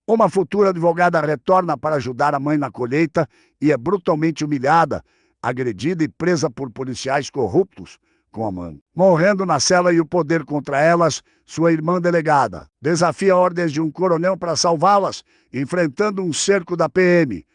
Uma futura advogada retorna para ajudar a mãe na colheita e é brutalmente humilhada, agredida e presa por policiais corruptos com a mãe. Morrendo na cela e o poder contra elas, sua irmã delegada desafia ordens de um coronel para salvá-las, enfrentando um cerco da PM.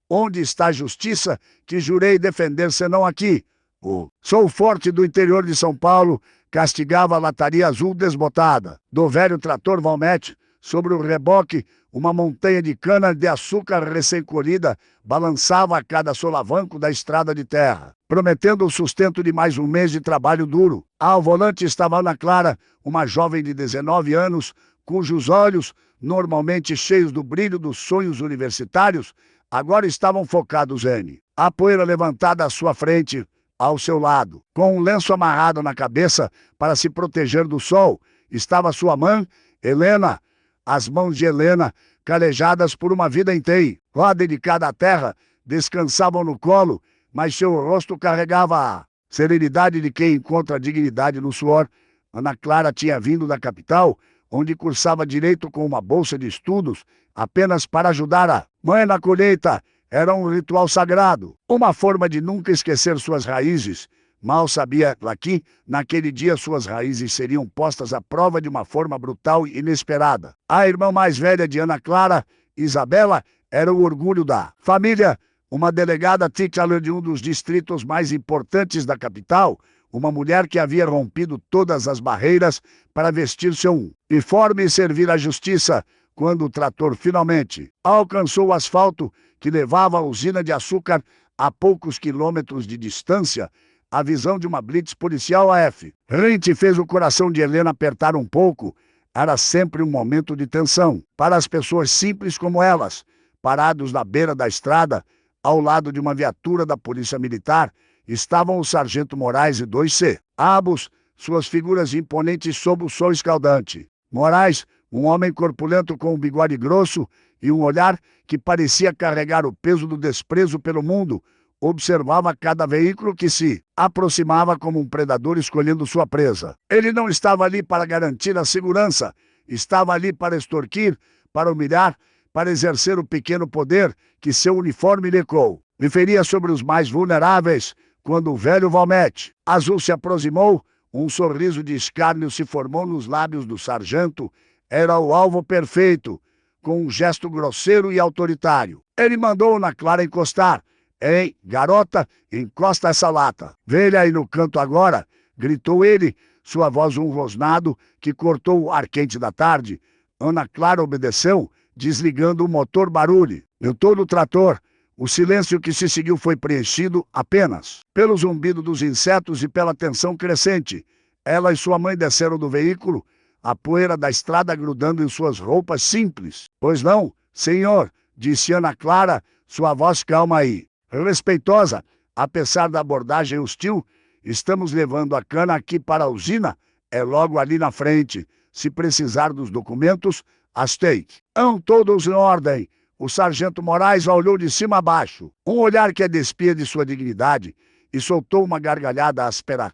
Onde está a justiça que jurei defender senão aqui? O Sou Forte do interior de São Paulo castigava a lataria azul desbotada do velho trator Valmete. Sobre o reboque, uma montanha de cana-de-açúcar recém-colhida balançava a cada solavanco da estrada de terra, prometendo o sustento de mais um mês de trabalho duro. Ao volante estava Ana Clara, uma jovem de 19 anos, cujos olhos, normalmente cheios do brilho dos sonhos universitários, agora estavam focados em a poeira levantada à sua frente, ao seu lado. Com um lenço amarrado na cabeça para se proteger do sol, estava sua mãe, Helena. As mãos de Helena, calejadas por uma vida inteira, lá dedicada à terra, descansavam no colo, mas seu rosto carregava a serenidade de quem encontra dignidade no suor. Ana Clara tinha vindo da capital, onde cursava direito com uma bolsa de estudos, apenas para ajudar a mãe na colheita. Era um ritual sagrado, uma forma de nunca esquecer suas raízes. Mal sabia ela que, naquele dia, suas raízes seriam postas à prova de uma forma brutal e inesperada. A irmã mais velha de Ana Clara, Isabela, era o orgulho da família, uma delegada titular de um dos distritos mais importantes da capital, uma mulher que havia rompido todas as barreiras para vestir seu uniforme e servir à justiça. Quando o trator finalmente alcançou o asfalto que levava à usina de açúcar a poucos quilômetros de distância, a visão de uma blitz policial AF rente fez o coração de Helena apertar um pouco. Era sempre um momento de tensão para as pessoas simples como elas, parados na beira da estrada, ao lado de uma viatura da Polícia Militar, estavam o Sargento Moraes e 2C. Ambos, suas figuras imponentes sob o sol escaldante. Moraes, um homem corpulento com um bigode grosso e um olhar que parecia carregar o peso do desprezo pelo mundo, observava cada veículo que se aproximava como um predador escolhendo sua presa. Ele não estava ali para garantir a segurança, estava ali para extorquir, para humilhar, para exercer o pequeno poder que seu uniforme lhe deu. Me feria sobre os mais vulneráveis. Quando o velho Valmete azul se aproximou, um sorriso de escárnio se formou nos lábios do sargento. Era o alvo perfeito, com um gesto grosseiro e autoritário. Ele mandou Ana Clara encostar. Ei, garota, encosta essa lata. Vê ele aí no canto agora, gritou ele, sua voz um rosnado que cortou o ar quente da tarde. Ana Clara obedeceu, desligando o motor barulho. Eu tô no trator. O silêncio que se seguiu foi preenchido apenas pelo zumbido dos insetos e pela tensão crescente. Ela e sua mãe desceram do veículo, a poeira da estrada grudando em suas roupas simples. Pois não, senhor, disse Ana Clara, sua voz calma aí. Respeitosa, apesar da abordagem hostil, estamos levando a cana aqui para a usina, é logo ali na frente. Se precisar dos documentos, as tem. Estão todos em ordem. O sargento Moraes olhou de cima a baixo, um olhar que a despia de sua dignidade, e soltou uma gargalhada áspera.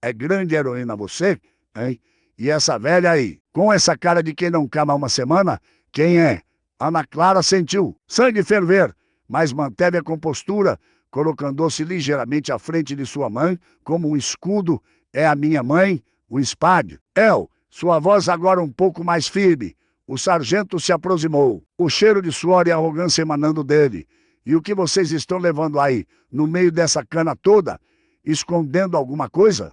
É grande heroína você, hein? E essa velha aí, com essa cara de quem não cama uma semana, quem é? Ana Clara sentiu sangue ferver, mas manteve a compostura, colocando-se ligeiramente à frente de sua mãe, como um escudo. É a minha mãe, o espade. Sua voz agora um pouco mais firme. O sargento se aproximou, o cheiro de suor e arrogância emanando dele. E o que vocês estão levando aí, no meio dessa cana toda? Escondendo alguma coisa?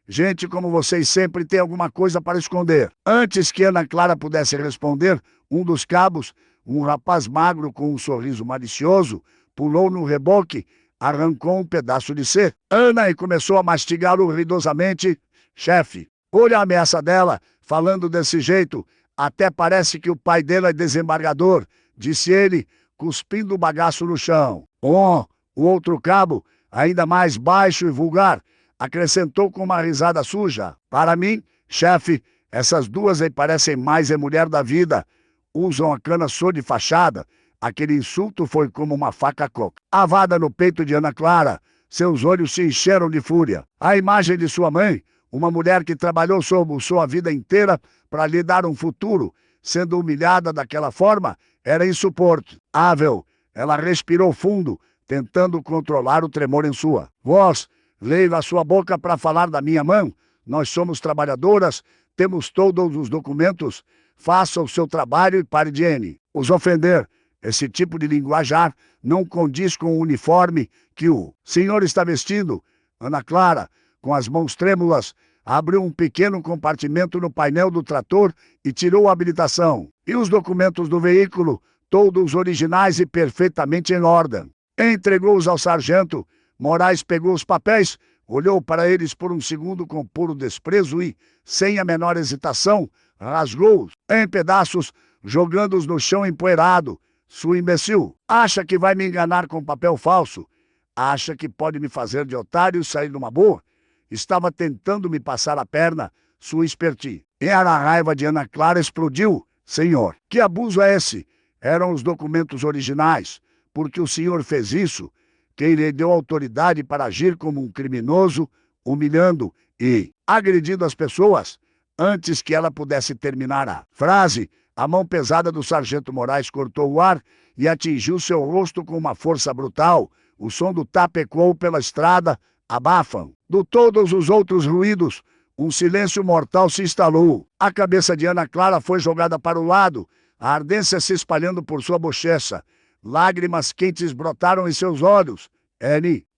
Gente como vocês sempre tem alguma coisa para esconder. Antes que Ana Clara pudesse responder, um dos cabos, um rapaz magro com um sorriso malicioso, pulou no reboque, arrancou um pedaço de Ana e começou a mastigá-lo ruidosamente. Chefe, olha a ameaça dela, falando desse jeito. Até parece que o pai dela é desembargador, disse ele, cuspindo o bagaço no chão. O outro cabo, ainda mais baixo e vulgar, acrescentou com uma risada suja. Para mim, chefe, essas duas aí parecem mais mulher da vida. Usam a cana só de fachada. Aquele insulto foi como uma faca cravada no peito de Ana Clara. Seus olhos se encheram de fúria. A imagem de sua mãe, uma mulher que trabalhou sob sua vida inteira para lhe dar um futuro, sendo humilhada daquela forma, era insuportável. Ela respirou fundo, tentando controlar o tremor em sua voz. Veio a sua boca para falar da minha mão. Nós somos trabalhadoras, temos todos os documentos. Faça o seu trabalho e pare de os ofender. Esse tipo de linguajar não condiz com o uniforme que o senhor está vestindo. Ana Clara, com as mãos trêmulas, abriu um pequeno compartimento no painel do trator e tirou a habilitação. E os documentos do veículo, todos originais e perfeitamente em ordem. Entregou-os ao sargento. Moraes pegou os papéis, olhou para eles por um segundo com puro desprezo e, sem a menor hesitação, rasgou-os em pedaços, jogando-os no chão empoeirado. Sua imbecil, acha que vai me enganar com papel falso? Acha que pode me fazer de otário e sair numa boa? Estava tentando me passar a perna, sua expertise. E a raiva de Ana Clara explodiu. Senhor, que abuso é esse? Eram os documentos originais. Porque o senhor fez isso, quem lhe deu autoridade para agir como um criminoso, humilhando e agredindo as pessoas. Antes que ela pudesse terminar a frase, a mão pesada do sargento Moraes cortou o ar e atingiu seu rosto com uma força brutal. O som do tapa ecoou pela estrada, abafam. De todos os outros ruídos, um silêncio mortal se instalou. A cabeça de Ana Clara foi jogada para o lado, a ardência se espalhando por sua bochecha. Lágrimas quentes brotaram em seus olhos.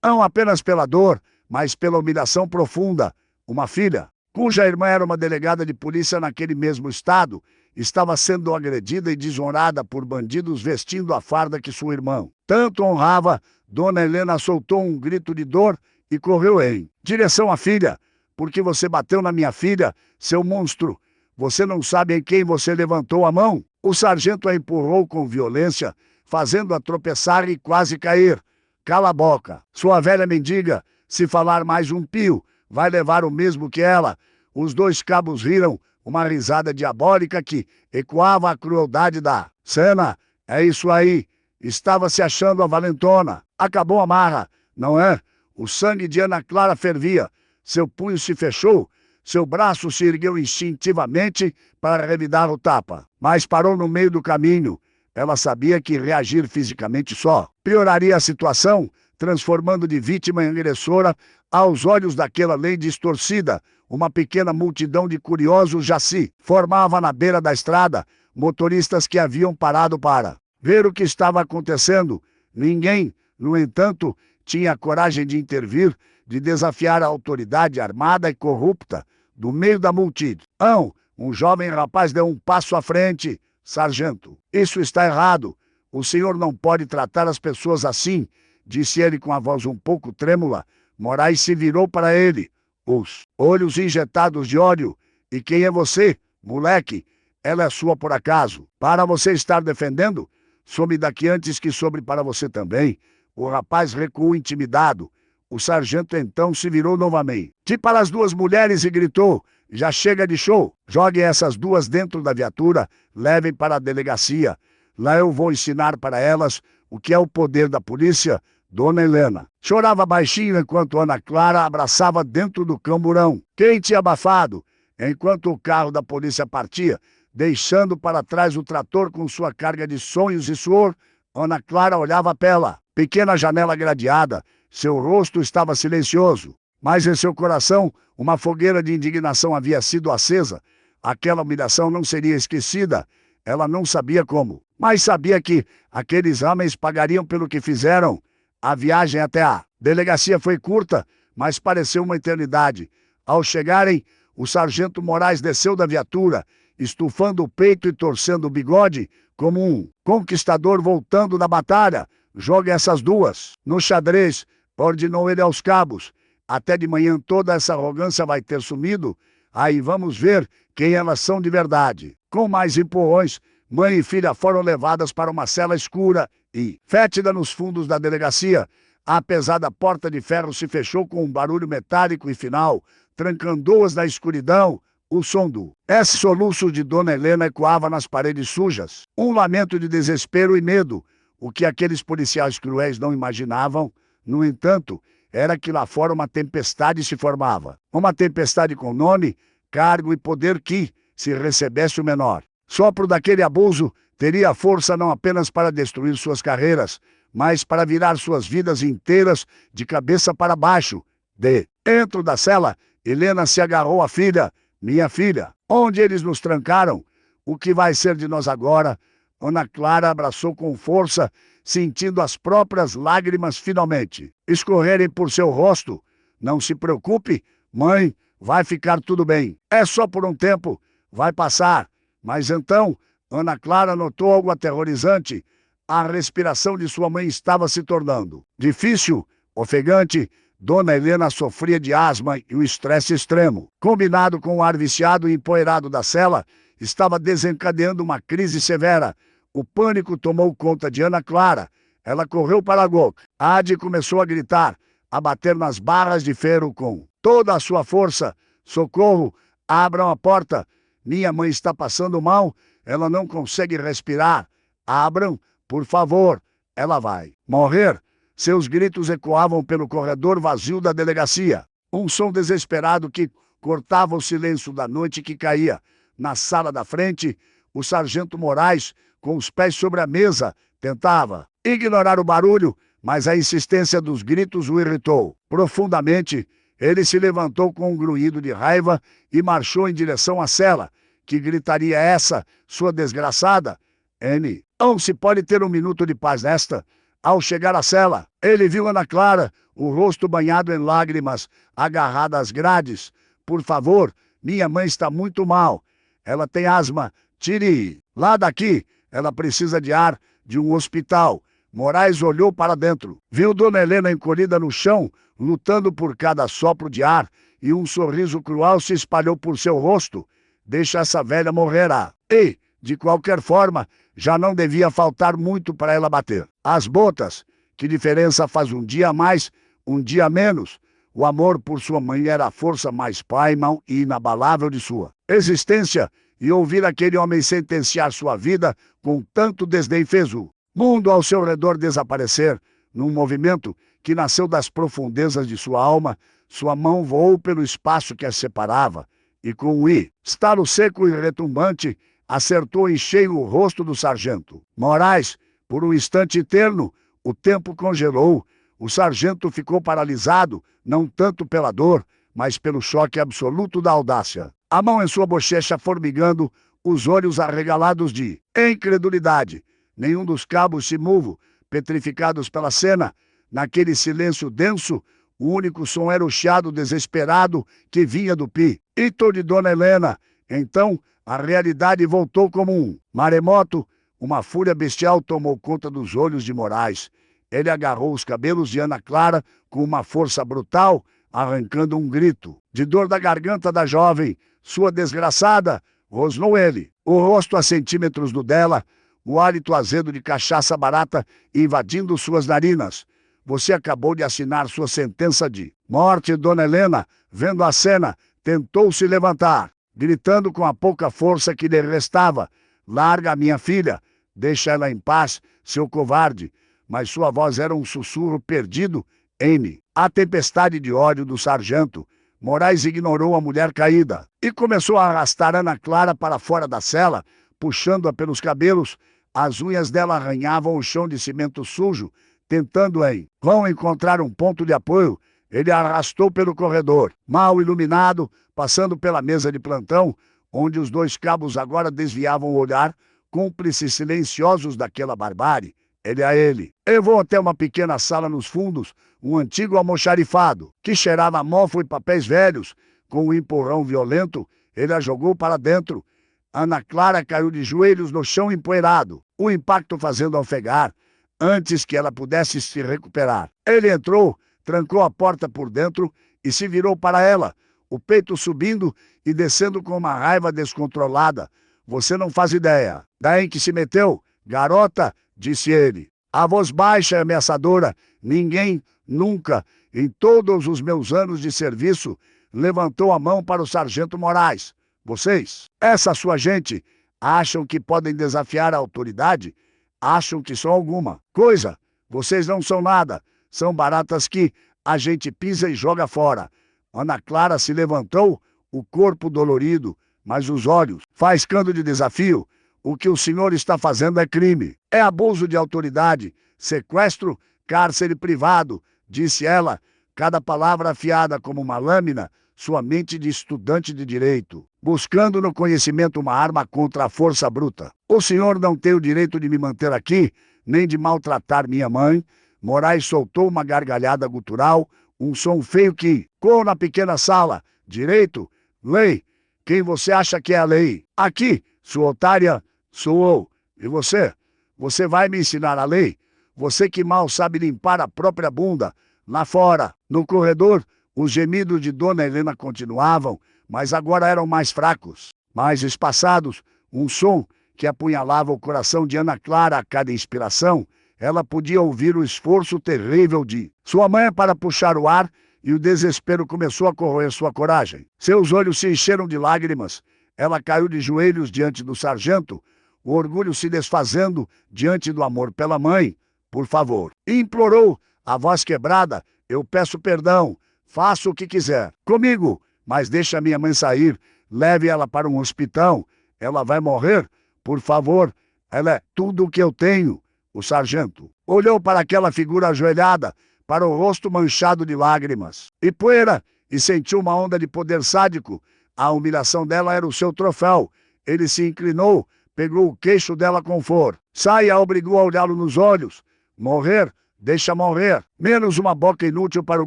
Não apenas pela dor, mas pela humilhação profunda. Uma filha, cuja irmã era uma delegada de polícia naquele mesmo estado, estava sendo agredida e desonrada por bandidos vestindo a farda que sua irmã tanto honrava. Dona Helena soltou um grito de dor e correu em direção à filha. Porque você bateu na minha filha, seu monstro? Você não sabe em quem você levantou a mão? O sargento a empurrou com violência, fazendo-a tropeçar e quase cair. Cala a boca, sua velha mendiga. Se falar mais um pio, vai levar o mesmo que ela. Os dois cabos riram, uma risada diabólica que ecoava a crueldade da cena. É isso aí. Estava se achando a valentona. Acabou a marra, não é? O sangue de Ana Clara fervia. Seu punho se fechou. Seu braço se ergueu instintivamente para revidar o tapa. Mas parou no meio do caminho. Ela sabia que reagir fisicamente só pioraria a situação, transformando de vítima em agressora. Aos olhos daquela lei distorcida, uma pequena multidão de curiosos já se formava na beira da estrada, motoristas que haviam parado para ver o que estava acontecendo. Ninguém, no entanto, tinha coragem de intervir, de desafiar a autoridade armada e corrupta. Do meio da multidão, um jovem rapaz deu um passo à frente. Sargento, isso está errado. O senhor não pode tratar as pessoas assim, disse ele com a voz um pouco trêmula. Moraes se virou para ele, os olhos injetados de ódio. E quem é você, moleque? Ela é sua por acaso? Para você estar defendendo? Some daqui antes que sobre para você também. O rapaz recuou intimidado. O sargento então se virou novamente para as duas mulheres e gritou: já chega de show. Joguem essas duas dentro da viatura, levem para a delegacia. Lá eu vou ensinar para elas o que é o poder da polícia. Dona Helena chorava baixinho enquanto Ana Clara abraçava dentro do camburão, quente e abafado, enquanto o carro da polícia partia, deixando para trás o trator com sua carga de sonhos e suor. Ana Clara olhava pela pequena janela gradeada. Seu rosto estava silencioso, mas em seu coração uma fogueira de indignação havia sido acesa. Aquela humilhação não seria esquecida. Ela não sabia como, mas sabia que aqueles homens pagariam pelo que fizeram. A viagem até a delegacia foi curta, mas pareceu uma eternidade. Ao chegarem, o sargento Moraes desceu da viatura, estufando o peito e torcendo o bigode, como um conquistador voltando da batalha. Jogue essas duas no xadrez, ordenou ele aos cabos. Até de manhã toda essa arrogância vai ter sumido. Aí vamos ver quem elas são de verdade. Com mais empurrões, mãe e filha foram levadas para uma cela escura e fétida nos fundos da delegacia. A pesada porta de ferro se fechou com um barulho metálico e final, trancando-as na escuridão. O som do soluço de Dona Helena ecoava nas paredes sujas. Um lamento de desespero e medo. O que aqueles policiais cruéis não imaginavam, no entanto, era que lá fora uma tempestade se formava. Uma tempestade com nome, cargo e poder que, se recebesse o menor Sopro daquele abuso teria força não apenas para destruir suas carreiras, mas para virar suas vidas inteiras de cabeça para baixo. Dentro da cela, Helena se agarrou à filha. Minha filha, onde eles nos trancaram? O que vai ser de nós agora? Ana Clara abraçou com força, sentindo as próprias lágrimas finalmente escorrerem por seu rosto. Não se preocupe, mãe, vai ficar tudo bem. É só por um tempo, vai passar. Mas então, Ana Clara notou algo aterrorizante. A respiração de sua mãe estava se tornando difícil, ofegante. Dona Helena sofria de asma e o estresse extremo, combinado com o ar viciado e empoeirado da cela, estava desencadeando uma crise severa. O pânico tomou conta de Ana Clara. Ela correu para a Gok. Adi começou a gritar, a bater nas barras de ferro com toda a sua força. Socorro! Abram a porta! Minha mãe está passando mal, ela não consegue respirar. Abram, por favor, ela vai morrer. Seus gritos ecoavam pelo corredor vazio da delegacia. Um som desesperado que cortava o silêncio da noite que caía. Na sala da frente, o sargento Moraes, com os pés sobre a mesa, tentava ignorar o barulho, mas a insistência dos gritos o irritou profundamente. Ele se levantou com um grunhido de raiva e marchou em direção à cela. Que gritaria é essa, sua desgraçada? N. Não se pode ter um minuto de paz nesta. Ao chegar à cela, ele viu Ana Clara, o rosto banhado em lágrimas, agarrada às grades. Por favor, minha mãe está muito mal. Ela tem asma. Tire lá daqui. Ela precisa de ar, de um hospital. Moraes olhou para dentro. Viu Dona Helena encolhida no chão, lutando por cada sopro de ar, e um sorriso cruel se espalhou por seu rosto. Deixa essa velha morrer. E, de qualquer forma, já não devia faltar muito para ela bater as botas. Que diferença faz um dia a mais, um dia a menos? O amor por sua mãe era a força mais primal e inabalável de sua existência, e ouvir aquele homem sentenciar sua vida com tanto desdém fez o mundo ao seu redor desaparecer. Num movimento que nasceu das profundezas de sua alma, sua mão voou pelo espaço que a separava, e com um estalo seco e retumbante, acertou em cheio o rosto do sargento Moraes. Por um instante eterno, o tempo congelou. O sargento ficou paralisado, não tanto pela dor, mas pelo choque absoluto da audácia. A mão em sua bochecha formigando, os olhos arregalados de incredulidade. Nenhum dos cabos se moveu, petrificados pela cena. Naquele silêncio denso, o único som era o chiado desesperado que vinha do peito de Dona Helena. Então, a realidade voltou como um maremoto. Uma fúria bestial tomou conta dos olhos de Moraes. Ele agarrou os cabelos de Ana Clara com uma força brutal, arrancando um grito de dor da garganta da jovem. Sua desgraçada! Rosnou ele, o rosto a centímetros do dela, o hálito azedo de cachaça barata invadindo suas narinas. Você acabou de assinar sua sentença de morte. Dona Helena, vendo a cena, tentou se levantar, gritando com a pouca força que lhe restava. Larga a minha filha, deixa ela em paz, seu covarde. Mas sua voz era um sussurro perdido. N. A tempestade de ódio do sargento. Moraes ignorou a mulher caída e começou a arrastar Ana Clara para fora da cela, puxando-a pelos cabelos. As unhas dela arranhavam o chão de cimento sujo, tentando em vão encontrar um ponto de apoio. Ele a arrastou pelo corredor, mal iluminado, passando pela mesa de plantão, onde os dois cabos agora desviavam o olhar, cúmplices silenciosos daquela barbárie. Ele levou até uma pequena sala nos fundos, um antigo almoxarifado, que cheirava a mofo e papéis velhos. Com um empurrão violento, ele a jogou para dentro. Ana Clara caiu de joelhos no chão empoeirado, o impacto fazendo-a ofegar, antes que ela pudesse se recuperar. Ele entrou, trancou a porta por dentro e se virou para ela, o peito subindo e descendo com uma raiva descontrolada. Você não faz ideia. Daí em que se meteu, garota, disse ele. A voz baixa e ameaçadora. Ninguém, nunca, em todos os meus anos de serviço, levantou a mão para o sargento Moraes. Vocês, essa sua gente, acham que podem desafiar a autoridade? Acham que são alguma coisa? Vocês não são nada. São baratas que a gente pisa e joga fora. Ana Clara se levantou, o corpo dolorido, mas os olhos faiscando de desafio. O que o senhor está fazendo é crime. É abuso de autoridade, sequestro, cárcere privado, disse ela, cada palavra afiada como uma lâmina, sua mente de estudante de direito, buscando no conhecimento uma arma contra a força bruta. O senhor não tem o direito de me manter aqui, nem de maltratar minha mãe. Moraes soltou uma gargalhada gutural, um som feio que ecoou na pequena sala. Direito? Lei? Quem você acha que é a lei? Aqui, sua otária, sou eu. E você? Você vai me ensinar a lei? Você que mal sabe limpar a própria bunda. Lá fora, no corredor, os gemidos de Dona Helena continuavam, mas agora eram mais fracos, mais espaçados, um som que apunhalava o coração de Ana Clara a cada inspiração. Ela podia ouvir o esforço terrível de sua mãe para puxar o ar, e o desespero começou a corroer sua coragem. Seus olhos se encheram de lágrimas. Ela caiu de joelhos diante do sargento, o orgulho se desfazendo diante do amor pela mãe. Por favor, e implorou, a voz quebrada, eu peço perdão, faça o que quiser comigo, mas deixe a minha mãe sair, leve ela para um hospital, ela vai morrer, por favor, ela é tudo o que eu tenho. O sargento olhou para aquela figura ajoelhada, para o rosto manchado de lágrimas e poeira, e sentiu uma onda de poder sádico. A humilhação dela era o seu troféu. Ele se inclinou, pegou o queixo dela com força. Saia obrigou a olhá-lo nos olhos. Morrer, deixa morrer. Menos uma boca inútil para o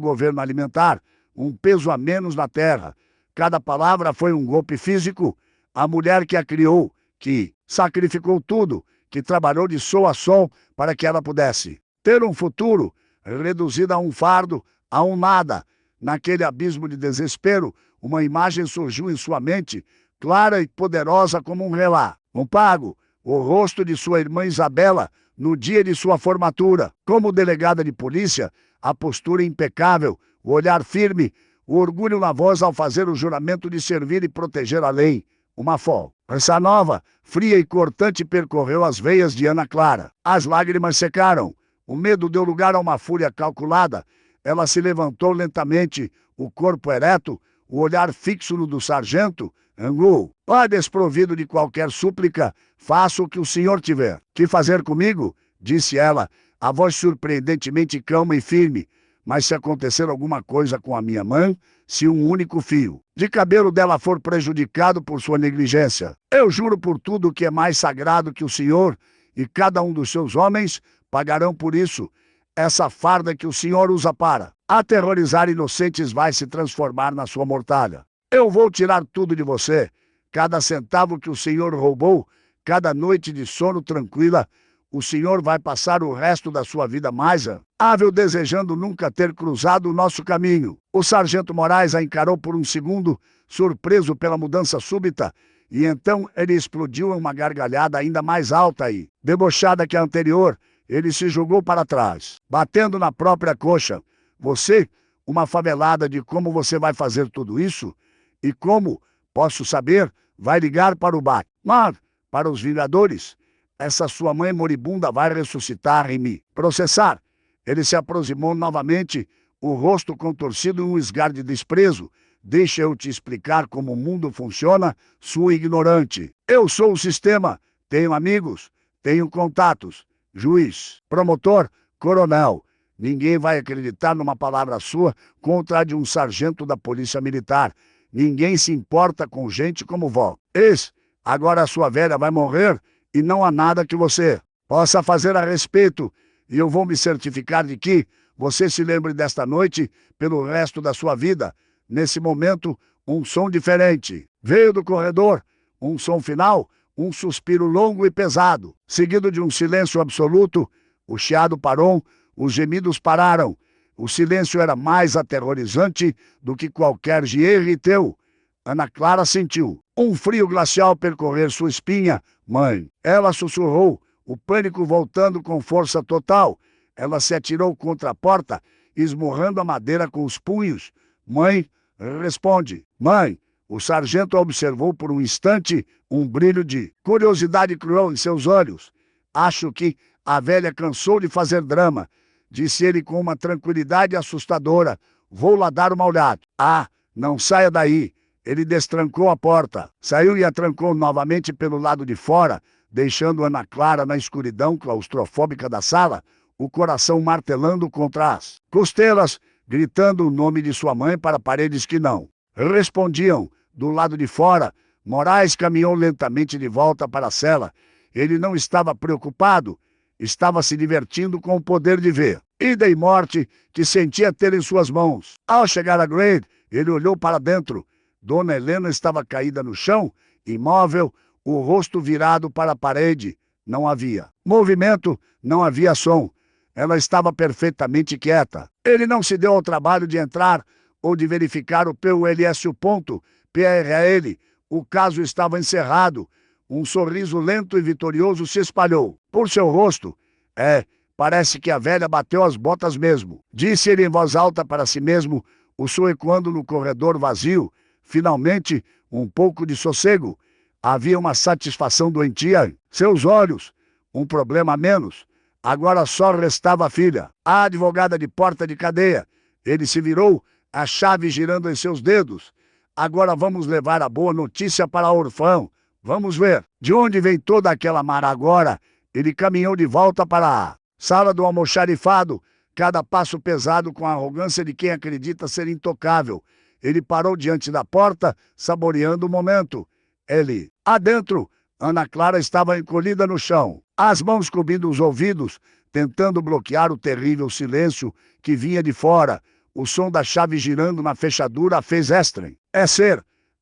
governo alimentar, um peso a menos na terra. Cada palavra foi um golpe físico. A mulher que a criou, que sacrificou tudo, que trabalhou de sol a sol para que ela pudesse ter um futuro, reduzida a um fardo, a um nada. Naquele abismo de desespero, uma imagem surgiu em sua mente, clara e poderosa como um relá. Um pago, o rosto de sua irmã Isabela, no dia de sua formatura. Como delegada de polícia, a postura impecável, o olhar firme, o orgulho na voz ao fazer o juramento de servir e proteger a lei. Uma força nova, fria e cortante percorreu as veias de Ana Clara. As lágrimas secaram. O medo deu lugar a uma fúria calculada. Ela se levantou lentamente, o corpo ereto, o olhar fixo no do sargento. Angou, desprovido de qualquer súplica, faça o que o senhor tiver que fazer comigo, disse ela, a voz surpreendentemente calma e firme. Mas se acontecer alguma coisa com a minha mãe, se um único fio de cabelo dela for prejudicado por sua negligência, eu juro por tudo que é mais sagrado que o senhor e cada um dos seus homens pagarão por isso. Essa farda que o senhor usa para aterrorizar inocentes vai se transformar na sua mortalha. Eu vou tirar tudo de você, cada centavo que o senhor roubou, cada noite de sono tranquila. O senhor vai passar o resto da sua vida mais ável desejando nunca ter cruzado o nosso caminho. O sargento Moraes a encarou por um segundo, surpreso pela mudança súbita, e então ele explodiu em uma gargalhada ainda mais alta e debochada que a anterior. Ele se jogou para trás, batendo na própria coxa. Você, uma favelada de como você vai fazer tudo isso? E como, posso saber, vai ligar para o Batman, para os Vingadores? Essa sua mãe moribunda vai ressuscitar e me processar. Ele se aproximou novamente, o rosto contorcido em um esgar de desprezo. Deixa eu te explicar como o mundo funciona, sua ignorante. Eu sou o sistema, tenho amigos, tenho contatos. Juiz, promotor, coronel. Ninguém vai acreditar numa palavra sua contra a de um sargento da polícia militar. Ninguém se importa com gente como vó. Agora a sua velha vai morrer e não há nada que você possa fazer a respeito. E eu vou me certificar de que você se lembre desta noite pelo resto da sua vida. Nesse momento, um som diferente veio do corredor, um som final, um suspiro longo e pesado, seguido de um silêncio absoluto. O chiado parou, os gemidos pararam. O silêncio era mais aterrorizante do que qualquer GRTU. Ana Clara sentiu um frio glacial percorrer sua espinha. Mãe, ela sussurrou, o pânico voltando com força total. Ela se atirou contra a porta, esmurrando a madeira com os punhos. Mãe, responde. Mãe. O sargento observou por um instante um brilho de curiosidade cruel em seus olhos. Acho que a velha cansou de fazer drama, disse ele com uma tranquilidade assustadora. Vou lá dar uma olhada. Não saia daí. Ele destrancou a porta, saiu e a trancou novamente pelo lado de fora, deixando Ana Clara na escuridão claustrofóbica da sala, o coração martelando contra as costelas, gritando o nome de sua mãe para paredes que não respondiam. Do lado de fora, Moraes caminhou lentamente de volta para a cela. Ele não estava preocupado, estava se divertindo com o poder de ver vida e morte que sentia ter em suas mãos. Ao chegar a Grade, ele olhou para dentro. Dona Helena estava caída no chão, imóvel, o rosto virado para a parede. Não havia movimento, não havia som. Ela estava perfeitamente quieta. Ele não se deu ao trabalho de entrar ou de verificar o PULS.PRL. O caso estava encerrado. Um sorriso lento e vitorioso se espalhou por seu rosto. Parece que a velha bateu as botas mesmo, disse ele em voz alta para si mesmo, o som ecoando no corredor vazio. Finalmente, um pouco de sossego. Havia uma satisfação doentia em seus olhos. Um problema a menos. Agora só restava a filha, a advogada de porta de cadeia. Ele se virou, a chave girando em seus dedos. Agora vamos levar a boa notícia para a órfã. Vamos ver de onde vem toda aquela mara agora. Ele caminhou de volta para a sala do almoxarifado, cada passo pesado com a arrogância de quem acredita ser intocável. Ele parou diante da porta, saboreando o momento. Adentro, Ana Clara estava encolhida no chão, as mãos cobrindo os ouvidos, tentando bloquear o terrível silêncio que vinha de fora. O som da chave girando na fechadura a fez estranho.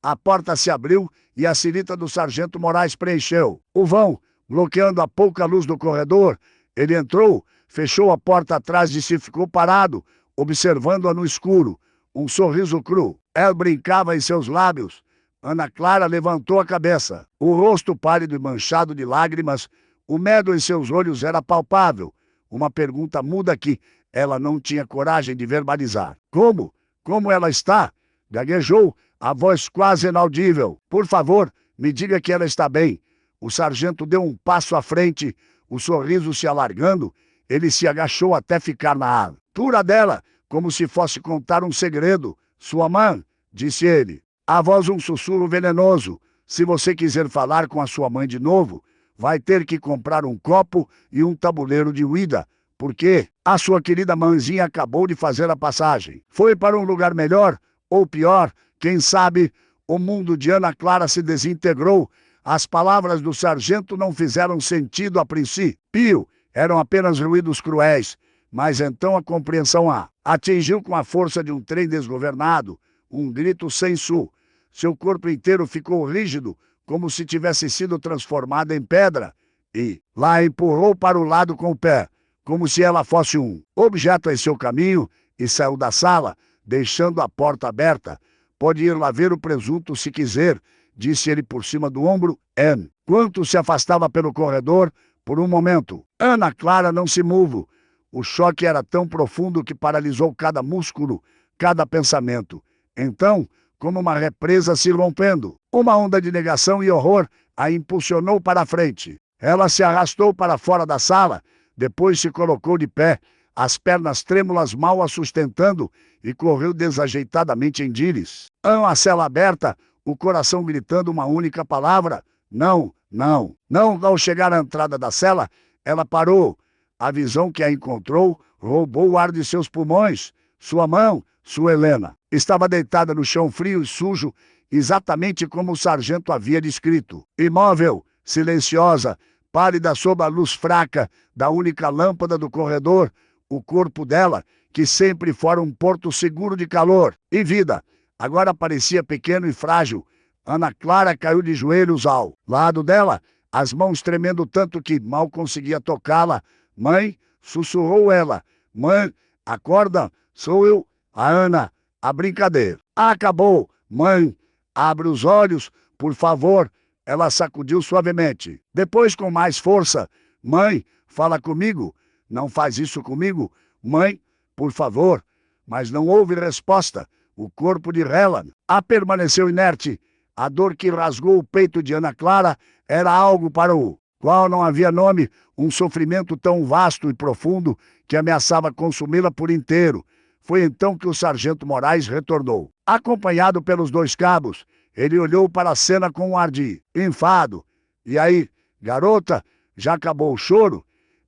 A porta se abriu e a cirita do sargento Moraes preencheu o vão, bloqueando a pouca luz do corredor. Ele entrou, fechou a porta atrás de si e ficou parado, observando-a no escuro. Um sorriso cru brincava em seus lábios. Ana Clara levantou a cabeça. O rosto pálido e manchado de lágrimas, o medo em seus olhos era palpável. Uma pergunta muda que ela não tinha coragem de verbalizar. Como? Como ela está? Gaguejou, a voz quase inaudível. Por favor, me diga que ela está bem. O sargento deu um passo à frente, o sorriso se alargando. Ele se agachou até ficar na altura dela, como se fosse contar um segredo. Sua mãe, disse ele. A voz um sussurro venenoso. Se você quiser falar com a sua mãe de novo, vai ter que comprar um copo e um tabuleiro de Ouija, porque a sua querida mãezinha acabou de fazer a passagem. Foi para um lugar melhor, ou pior, quem sabe. O mundo de Ana Clara se desintegrou. As palavras do sargento não fizeram sentido a princípio. Eram apenas ruídos cruéis. Mas então a compreensão a atingiu com a força de um trem desgovernado, um grito sem som. Seu corpo inteiro ficou rígido, como se tivesse sido transformado em pedra, e lá empurrou para o lado com o pé, como se ela fosse um objeto em seu caminho, e saiu da sala, deixando a porta aberta. Pode ir lá ver o presunto se quiser, disse ele por cima do ombro. Enquanto se afastava pelo corredor, por um momento, Ana Clara não se moveu. O choque era tão profundo que paralisou cada músculo, cada pensamento. Então, como uma represa se rompendo, uma onda de negação e horror a impulsionou para a frente. Ela se arrastou para fora da sala, depois se colocou de pé, as pernas trêmulas mal a sustentando, e correu desajeitadamente em Dires. A cela aberta, o coração gritando uma única palavra: não, não, não. Ao chegar à entrada da cela, ela parou. A visão que a encontrou roubou o ar de seus pulmões. Sua mão, sua Helena, estava deitada no chão frio e sujo, exatamente como o sargento havia descrito. Imóvel, silenciosa, pálida sob a luz fraca da única lâmpada do corredor, o corpo dela, que sempre fora um porto seguro de calor e vida, agora parecia pequeno e frágil. Ana Clara caiu de joelhos ao lado dela, as mãos tremendo tanto que mal conseguia tocá-la. Mãe, sussurrou ela. Mãe, acorda, sou eu, a Ana. A brincadeira acabou. Mãe, abre os olhos, por favor. Ela sacudiu suavemente. Depois, com mais força. Mãe, fala comigo. Não faz isso comigo. Mãe, por favor. Mas não houve resposta. O corpo de Helen permaneceu inerte. A dor que rasgou o peito de Ana Clara era algo para o qual não havia nome, um sofrimento tão vasto e profundo que ameaçava consumi-la por inteiro. Foi então que o sargento Moraes retornou, acompanhado pelos dois cabos. Ele olhou para a cena com um ar de enfado. E aí, Garota, já acabou o choro?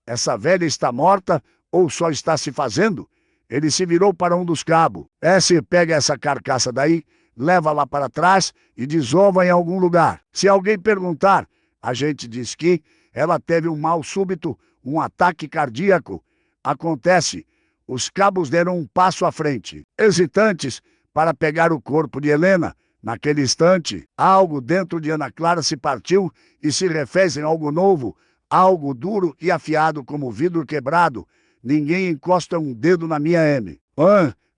Essa velha está morta ou só está se fazendo? Ele se virou para um dos cabos. Pega essa carcaça daí, leva lá para trás e desova em algum lugar. Se alguém perguntar, a gente diz que ela teve um mal súbito, um ataque cardíaco. Acontece, os cabos deram um passo à frente, hesitantes para pegar o corpo de Helena. Naquele instante, algo dentro de Ana Clara se partiu e se refez em algo novo, algo duro e afiado como vidro quebrado. Ninguém encosta um dedo na minha M.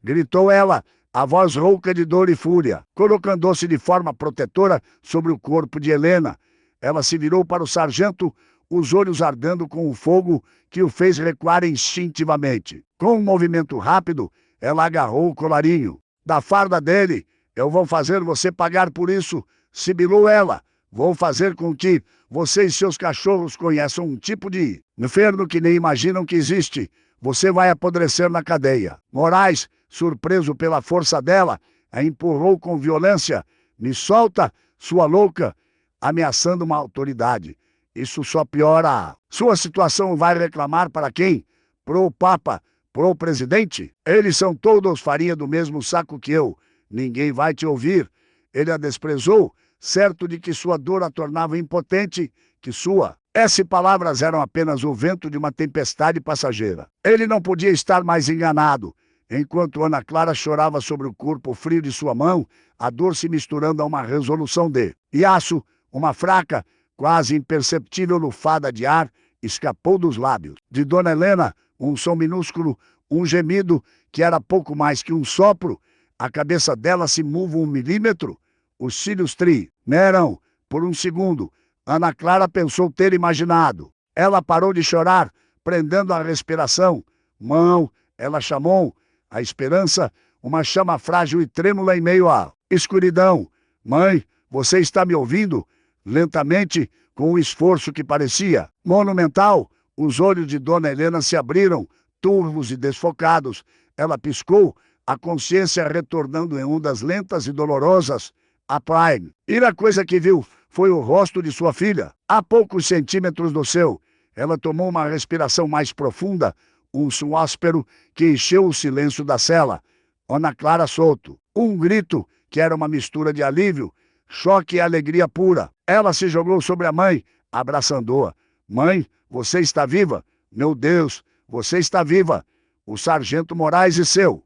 Gritou ela, a voz rouca de dor e fúria, colocando-se de forma protetora sobre o corpo de Helena. Ela se virou para o sargento, os olhos ardendo com o fogo que o fez recuar instintivamente. Com um movimento rápido, ela agarrou o colarinho da farda dele. Eu vou fazer você pagar por isso, sibilou ela. Vou fazer com que você e seus cachorros conheçam um tipo de inferno que nem imaginam que existe. Você vai apodrecer na cadeia. Moraes, surpreso pela força dela, a empurrou com violência. Me solta, sua louca, ameaçando uma autoridade. Isso só piora. Sua situação. Vai reclamar para quem? Pro Papa, pro presidente? Eles são todos farinha do mesmo saco que eu. Ninguém vai te ouvir. Ele a desprezou, certo de que sua dor a tornava impotente, que essas palavras eram apenas o vento de uma tempestade passageira. Ele não podia estar mais enganado. Enquanto Ana Clara chorava sobre o corpo frio de sua mão, a dor se misturando a uma resolução de aço, uma fraca, quase imperceptível lufada de ar, escapou dos lábios. De Dona Helena, um som minúsculo, um gemido, que era pouco mais que um sopro. A cabeça dela se move 1 milímetro. Os cílios tremeram. Por um segundo, Ana Clara pensou ter imaginado. Ela parou de chorar, prendendo a respiração. Mão, ela chamou. A esperança, uma chama frágil e trêmula em meio à escuridão. Mãe, você está me ouvindo? Lentamente, com um esforço que parecia monumental, os olhos de Dona Helena se abriram, turvos e desfocados. Ela piscou, a consciência retornando em ondas lentas e dolorosas. A primeira coisa que viu foi o rosto de sua filha, a poucos centímetros do seu. Ela tomou uma respiração mais profunda, um som áspero que encheu o silêncio da cela. Ana Clara solto. Um grito que era uma mistura de alívio, choque e alegria pura. Ela se jogou sobre a mãe, abraçando-a. Mãe, você está viva? Meu Deus, você está viva. O sargento Moraes e seu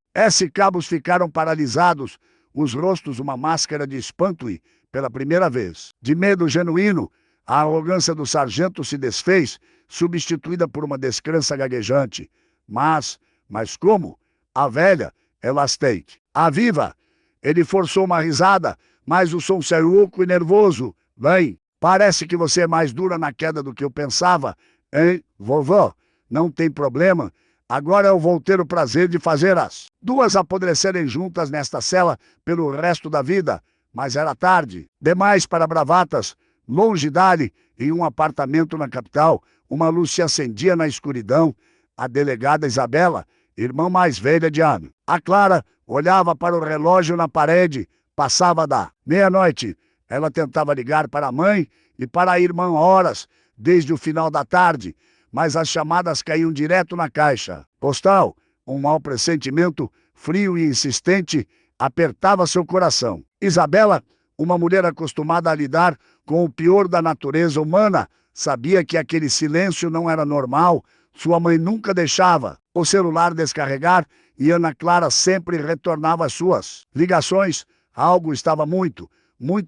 cabos ficaram paralisados, os rostos uma máscara de espanto e, pela primeira vez, de medo genuíno, a arrogância do sargento se desfez, substituída por uma descrença gaguejante. Mas como? A velha, elastente. A viva! Ele forçou uma risada, mas o som saiu oco e nervoso. Bem, parece que você é mais dura na queda do que eu pensava, hein, vovó? Não tem problema. Agora eu vou ter o prazer de fazer as duas apodrecerem juntas nesta cela pelo resto da vida. Mas era tarde, demais para bravatas. Longe dali, em um apartamento na capital, uma luz se acendia na escuridão. A delegada Isabela, irmã mais velha de Ana. A Clara olhava para o relógio na parede. Passava da meia-noite. Ela tentava ligar para a mãe e para a irmã horas, desde o final da tarde, mas as chamadas caíam direto na caixa postal. Um mau pressentimento, frio e insistente, apertava seu coração. Isabela, uma mulher acostumada a lidar com o pior da natureza humana, sabia que aquele silêncio não era normal. Sua mãe nunca deixava o celular descarregar e Ana Clara sempre retornava às suas ligações. Algo estava muito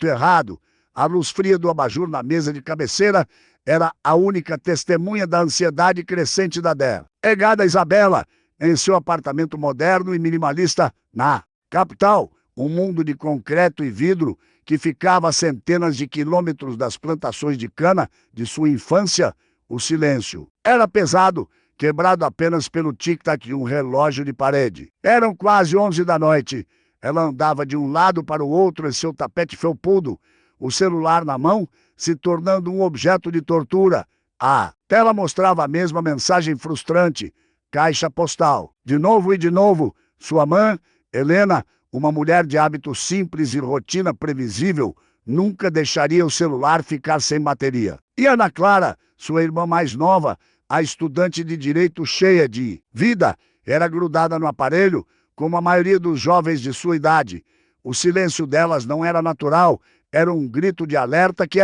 errado. A luz fria do abajur na mesa de cabeceira era a única testemunha da ansiedade crescente da dela. Egada Isabela, em seu apartamento moderno e minimalista na capital, um mundo de concreto e vidro que ficava a centenas de quilômetros das plantações de cana de sua infância, o silêncio era pesado, quebrado apenas pelo tic-tac de um relógio de parede. Eram quase 11 da noite. Ela andava de um lado para o outro em seu tapete felpudo, o celular na mão, se tornando um objeto de tortura. A tela mostrava a mesma mensagem frustrante. Caixa postal. De novo e de novo, sua mãe, Helena, uma mulher de hábitos simples e rotina previsível, nunca deixaria o celular ficar sem bateria. E Ana Clara, sua irmã mais nova, a estudante de direito cheia de vida, era grudada no aparelho, como a maioria dos jovens de sua idade. O silêncio delas não era natural, era um grito de alerta que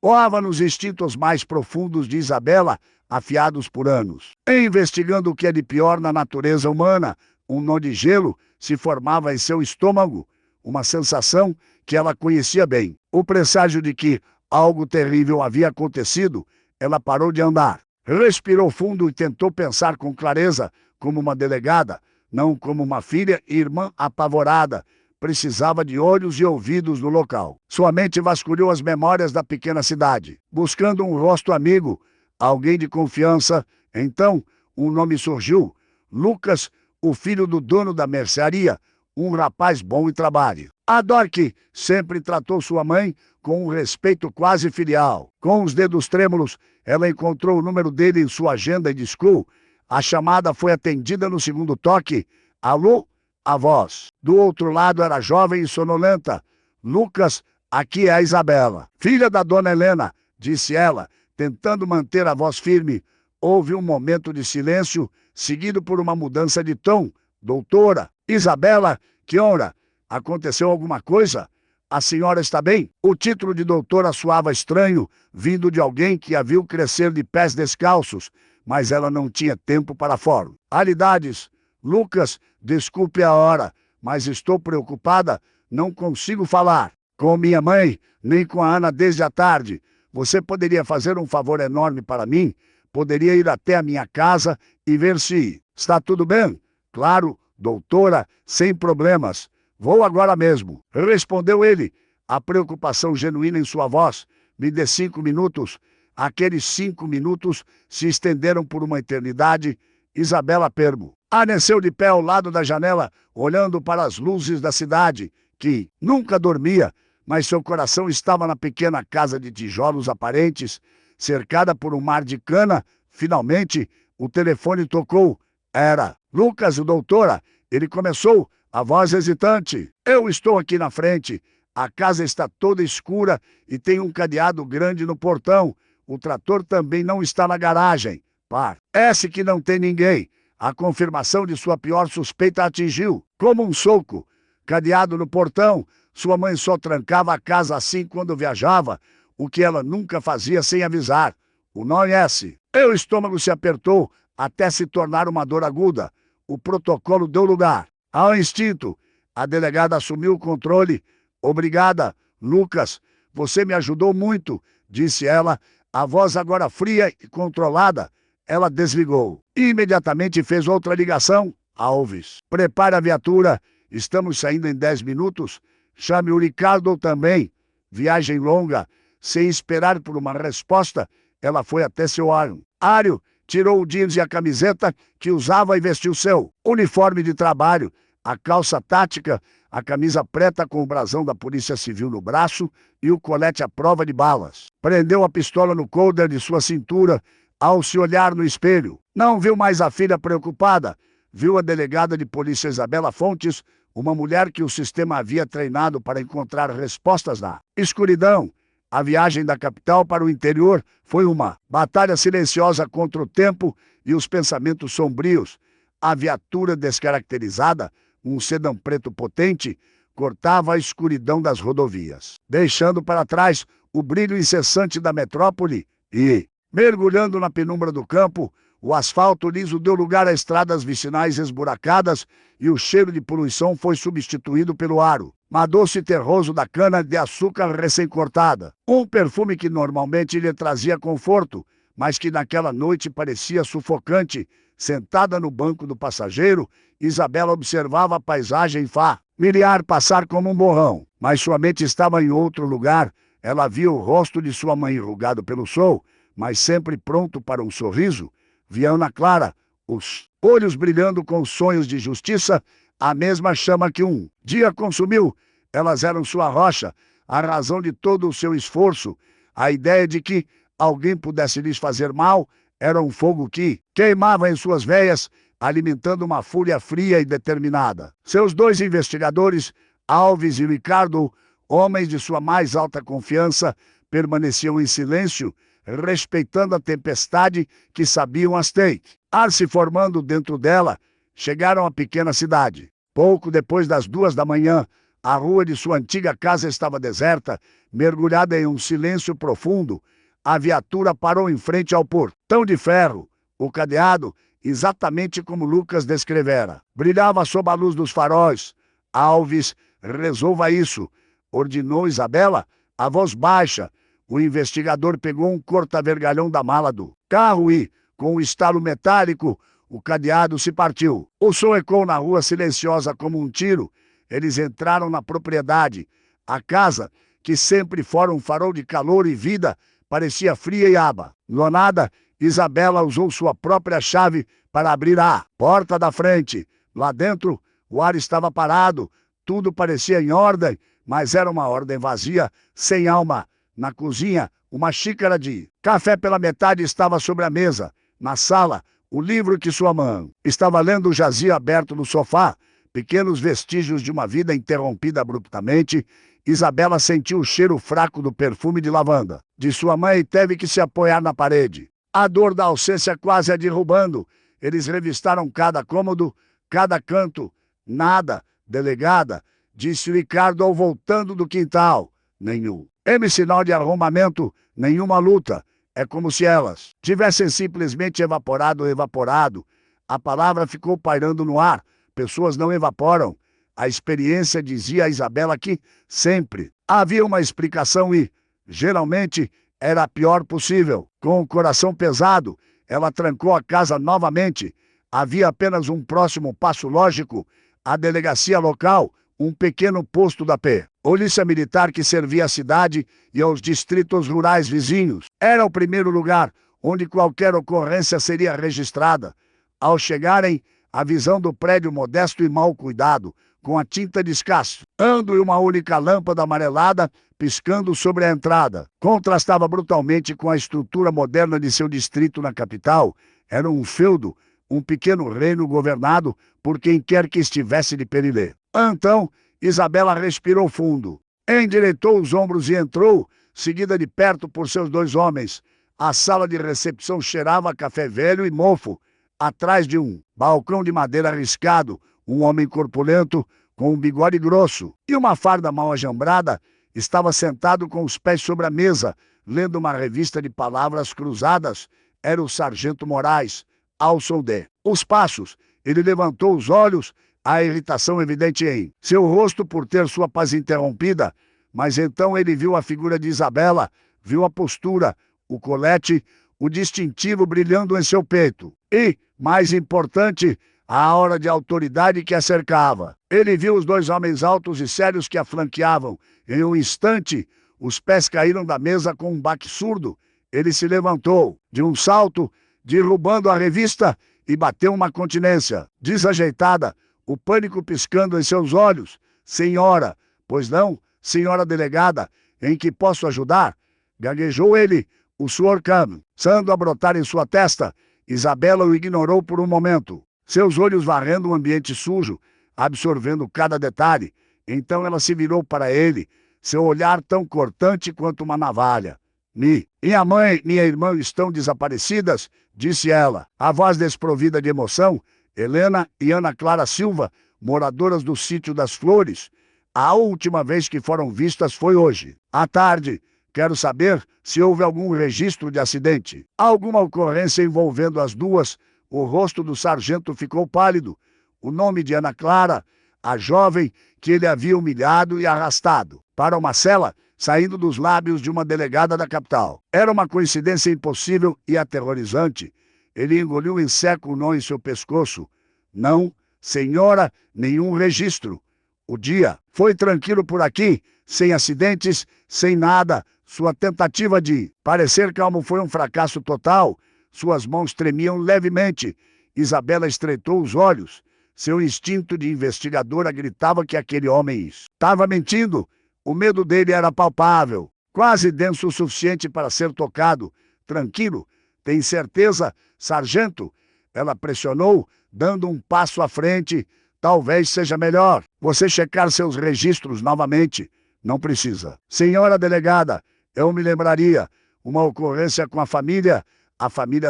voava nos instintos mais profundos de Isabela, afiados por anos. Investigando o que é de pior na natureza humana, um nó de gelo se formava em seu estômago, uma sensação que ela conhecia bem. O presságio de que algo terrível havia acontecido, ela parou de andar. Respirou fundo e tentou pensar com clareza, como uma delegada, não como uma filha e irmã apavorada. Precisava de olhos e ouvidos no local. Sua mente vasculhou as memórias da pequena cidade, buscando um rosto amigo, alguém de confiança. Então, um nome surgiu: Lucas, o filho do dono da mercearia, um rapaz bom e trabalho. A Dorque sempre tratou sua mãe com um respeito quase filial. Com os dedos trêmulos, ela encontrou o número dele em sua agenda e discou. A chamada foi atendida no segundo toque. Alô? A voz do outro lado era jovem e sonolenta. Lucas, aqui é a Isabela. Filha da dona Helena, disse ela, tentando manter a voz firme. Houve um momento de silêncio, seguido por uma mudança de tom. Doutora, Isabela, que honra. Aconteceu alguma coisa? A senhora está bem? O título de doutora soava estranho, vindo de alguém que a viu crescer de pés descalços, mas ela não tinha tempo para formalidades. Lucas, desculpe a hora, mas estou preocupada, não consigo falar com minha mãe, nem com a Ana desde a tarde. Você poderia fazer um favor enorme para mim? Poderia ir até a minha casa e ver se está tudo bem? Claro, doutora, sem problemas. Vou agora mesmo, respondeu ele, a preocupação genuína em sua voz. Me dê 5 minutos. Aqueles 5 minutos se estenderam por uma eternidade. Isabela permaneceu de pé ao lado da janela, olhando para as luzes da cidade, que nunca dormia, mas seu coração estava na pequena casa de tijolos aparentes, cercada por um mar de cana. Finalmente, o telefone tocou. Era Lucas, o doutora. Ele começou, a voz hesitante. Eu estou aqui na frente. A casa está toda escura e tem um cadeado grande no portão. O trator também não está na garagem. Parece que não tem ninguém. A confirmação de sua pior suspeita a atingiu, como um soco. Cadeado no portão. Sua mãe só trancava a casa assim quando viajava, o que ela nunca fazia sem avisar. O nó S. O estômago se apertou até se tornar uma dor aguda. O protocolo deu lugar ao instinto. A delegada assumiu o controle. Obrigada, Lucas. Você me ajudou muito, disse ela, a voz agora fria e controlada. Ela desligou. Imediatamente fez outra ligação. Alves, prepare a viatura. Estamos saindo em 10 minutos. Chame o Ricardo também. Viagem longa. Sem esperar por uma resposta, ela foi até seu armário, tirou o jeans e a camiseta que usava e vestiu seu uniforme de trabalho, a calça tática, a camisa preta com o brasão da Polícia Civil no braço e o colete à prova de balas. Prendeu a pistola no coldre de sua cintura ao se olhar no espelho. Não viu mais a filha preocupada. Viu a delegada de polícia Isabela Fontes, uma mulher que o sistema havia treinado para encontrar respostas na escuridão. A viagem da capital para o interior foi uma batalha silenciosa contra o tempo e os pensamentos sombrios. A viatura descaracterizada, um sedã preto potente, cortava a escuridão das rodovias, deixando para trás o brilho incessante da metrópole e, mergulhando na penumbra do campo, o asfalto liso deu lugar a estradas vicinais esburacadas e o cheiro de poluição foi substituído pelo aro doce e terroso da cana-de-açúcar recém-cortada. Um perfume que normalmente lhe trazia conforto, mas que naquela noite parecia sufocante. Sentada no banco do passageiro, Isabela observava a paisagem familiar passar como um borrão, mas sua mente estava em outro lugar. Ela via o rosto de sua mãe enrugado pelo sol, mas sempre pronto para um sorriso. Via Ana Clara, os olhos brilhando com sonhos de justiça, a mesma chama que um dia consumiu. Elas eram sua rocha, a razão de todo o seu esforço. A ideia de que alguém pudesse lhes fazer mal era um fogo que queimava em suas veias, alimentando uma fúria fria e determinada. Seus 2 investigadores, Alves e Ricardo, Homens de sua mais alta confiança permaneciam em silêncio, respeitando a tempestade que sabiam as ter. Ar se formando dentro dela, chegaram à pequena cidade. Pouco depois das 2 da manhã, a rua de sua antiga casa estava deserta, mergulhada em um silêncio profundo. A viatura parou em frente ao portão de ferro. O cadeado, exatamente como Lucas descrevera, brilhava sob a luz dos faróis. Alves, resolva isso, ordenou Isabela, a voz baixa. O investigador pegou um corta-vergalhão da mala do carro e, com um estalo metálico, o cadeado se partiu. O som ecoou na rua silenciosa como um tiro. Eles entraram na propriedade. A casa, que sempre fora um farol de calor e vida, parecia fria e abandonada. Isabela usou sua própria chave para abrir a porta da frente. Lá dentro, o ar estava parado. Tudo parecia em ordem, mas era uma ordem vazia, sem alma. Na cozinha, uma xícara de café pela metade estava sobre a mesa. Na sala, o livro que sua mãe estava lendo jazia aberto no sofá. Pequenos vestígios de uma vida interrompida abruptamente. Isabela sentiu o cheiro fraco do perfume de lavanda de sua mãe e teve que se apoiar na parede. A dor da ausência quase a derrubando. Eles revistaram cada cômodo, cada canto. Nada, delegada, disse Ricardo ao voltando do quintal. Nenhum sinal de arrombamento, nenhuma luta. É como se elas tivessem simplesmente evaporado. A palavra ficou pairando no ar. Pessoas não evaporam. A experiência dizia a Isabela que sempre havia uma explicação e, geralmente, era a pior possível. Com o coração pesado, ela trancou a casa novamente. Havia apenas um próximo passo lógico: a delegacia local, um pequeno posto da Polícia Militar que servia à cidade e aos distritos rurais vizinhos. Era o primeiro lugar onde qualquer ocorrência seria registrada. Ao chegarem, a visão do prédio modesto e mal cuidado, com a tinta descascando e uma única lâmpada amarelada piscando sobre a entrada, contrastava brutalmente com a estrutura moderna de seu distrito na capital. Era um feudo, um pequeno reino governado por quem quer que estivesse de Perilê. Então, Isabela respirou fundo, endireitou os ombros e entrou, seguida de perto por seus 2 homens. A sala de recepção cheirava a café velho e mofo. Atrás de um balcão de madeira arriscado, um homem corpulento, com um bigode grosso e uma farda mal ajambrada, estava sentado com os pés sobre a mesa, lendo uma revista de palavras cruzadas. Era o sargento Moraes. Ao som os passos, ele levantou os olhos, a irritação evidente em seu rosto por ter sua paz interrompida. Mas então ele viu a figura de Isabela, viu a postura, o colete, o distintivo brilhando em seu peito. E, mais importante, a aura de autoridade que a cercava. Ele viu os 2 homens altos e sérios que a flanqueavam. Em um instante, os pés caíram da mesa com um baque surdo. Ele se levantou, de um salto, derrubando a revista, e bateu uma continência desajeitada, o pânico piscando em seus olhos. Senhora, pois não, senhora delegada, em que posso ajudar? Gaguejou ele, o suor começando a brotar em sua testa. Isabela o ignorou por um momento, seus olhos varrendo o ambiente sujo, absorvendo cada detalhe. Então ela se virou para ele, seu olhar tão cortante quanto uma navalha. Minha mãe e minha irmã estão desaparecidas, disse ela, a voz desprovida de emoção. Helena e Ana Clara Silva, moradoras do Sítio das Flores. A última vez que foram vistas foi hoje, à tarde. Quero saber se houve algum registro de acidente. Alguma ocorrência envolvendo as duas. O rosto do sargento ficou pálido. O nome de Ana Clara, a jovem que ele havia humilhado e arrastado para uma cela, saindo dos lábios de uma delegada da capital. Era uma coincidência impossível e aterrorizante. Ele engoliu em seco o nó em seu pescoço. Não, senhora, nenhum registro. O dia foi tranquilo por aqui, sem acidentes, sem nada. Sua tentativa de parecer calmo foi um fracasso total. Suas mãos tremiam levemente. Isabela estreitou os olhos. Seu instinto de investigadora gritava que aquele homem estava mentindo. O medo dele era palpável, quase denso o suficiente para ser tocado. Tranquilo, tem certeza, sargento? Ela pressionou, dando um passo à frente. Talvez seja melhor você checar seus registros novamente. Não precisa. Senhora delegada, eu me lembraria. Uma ocorrência com a família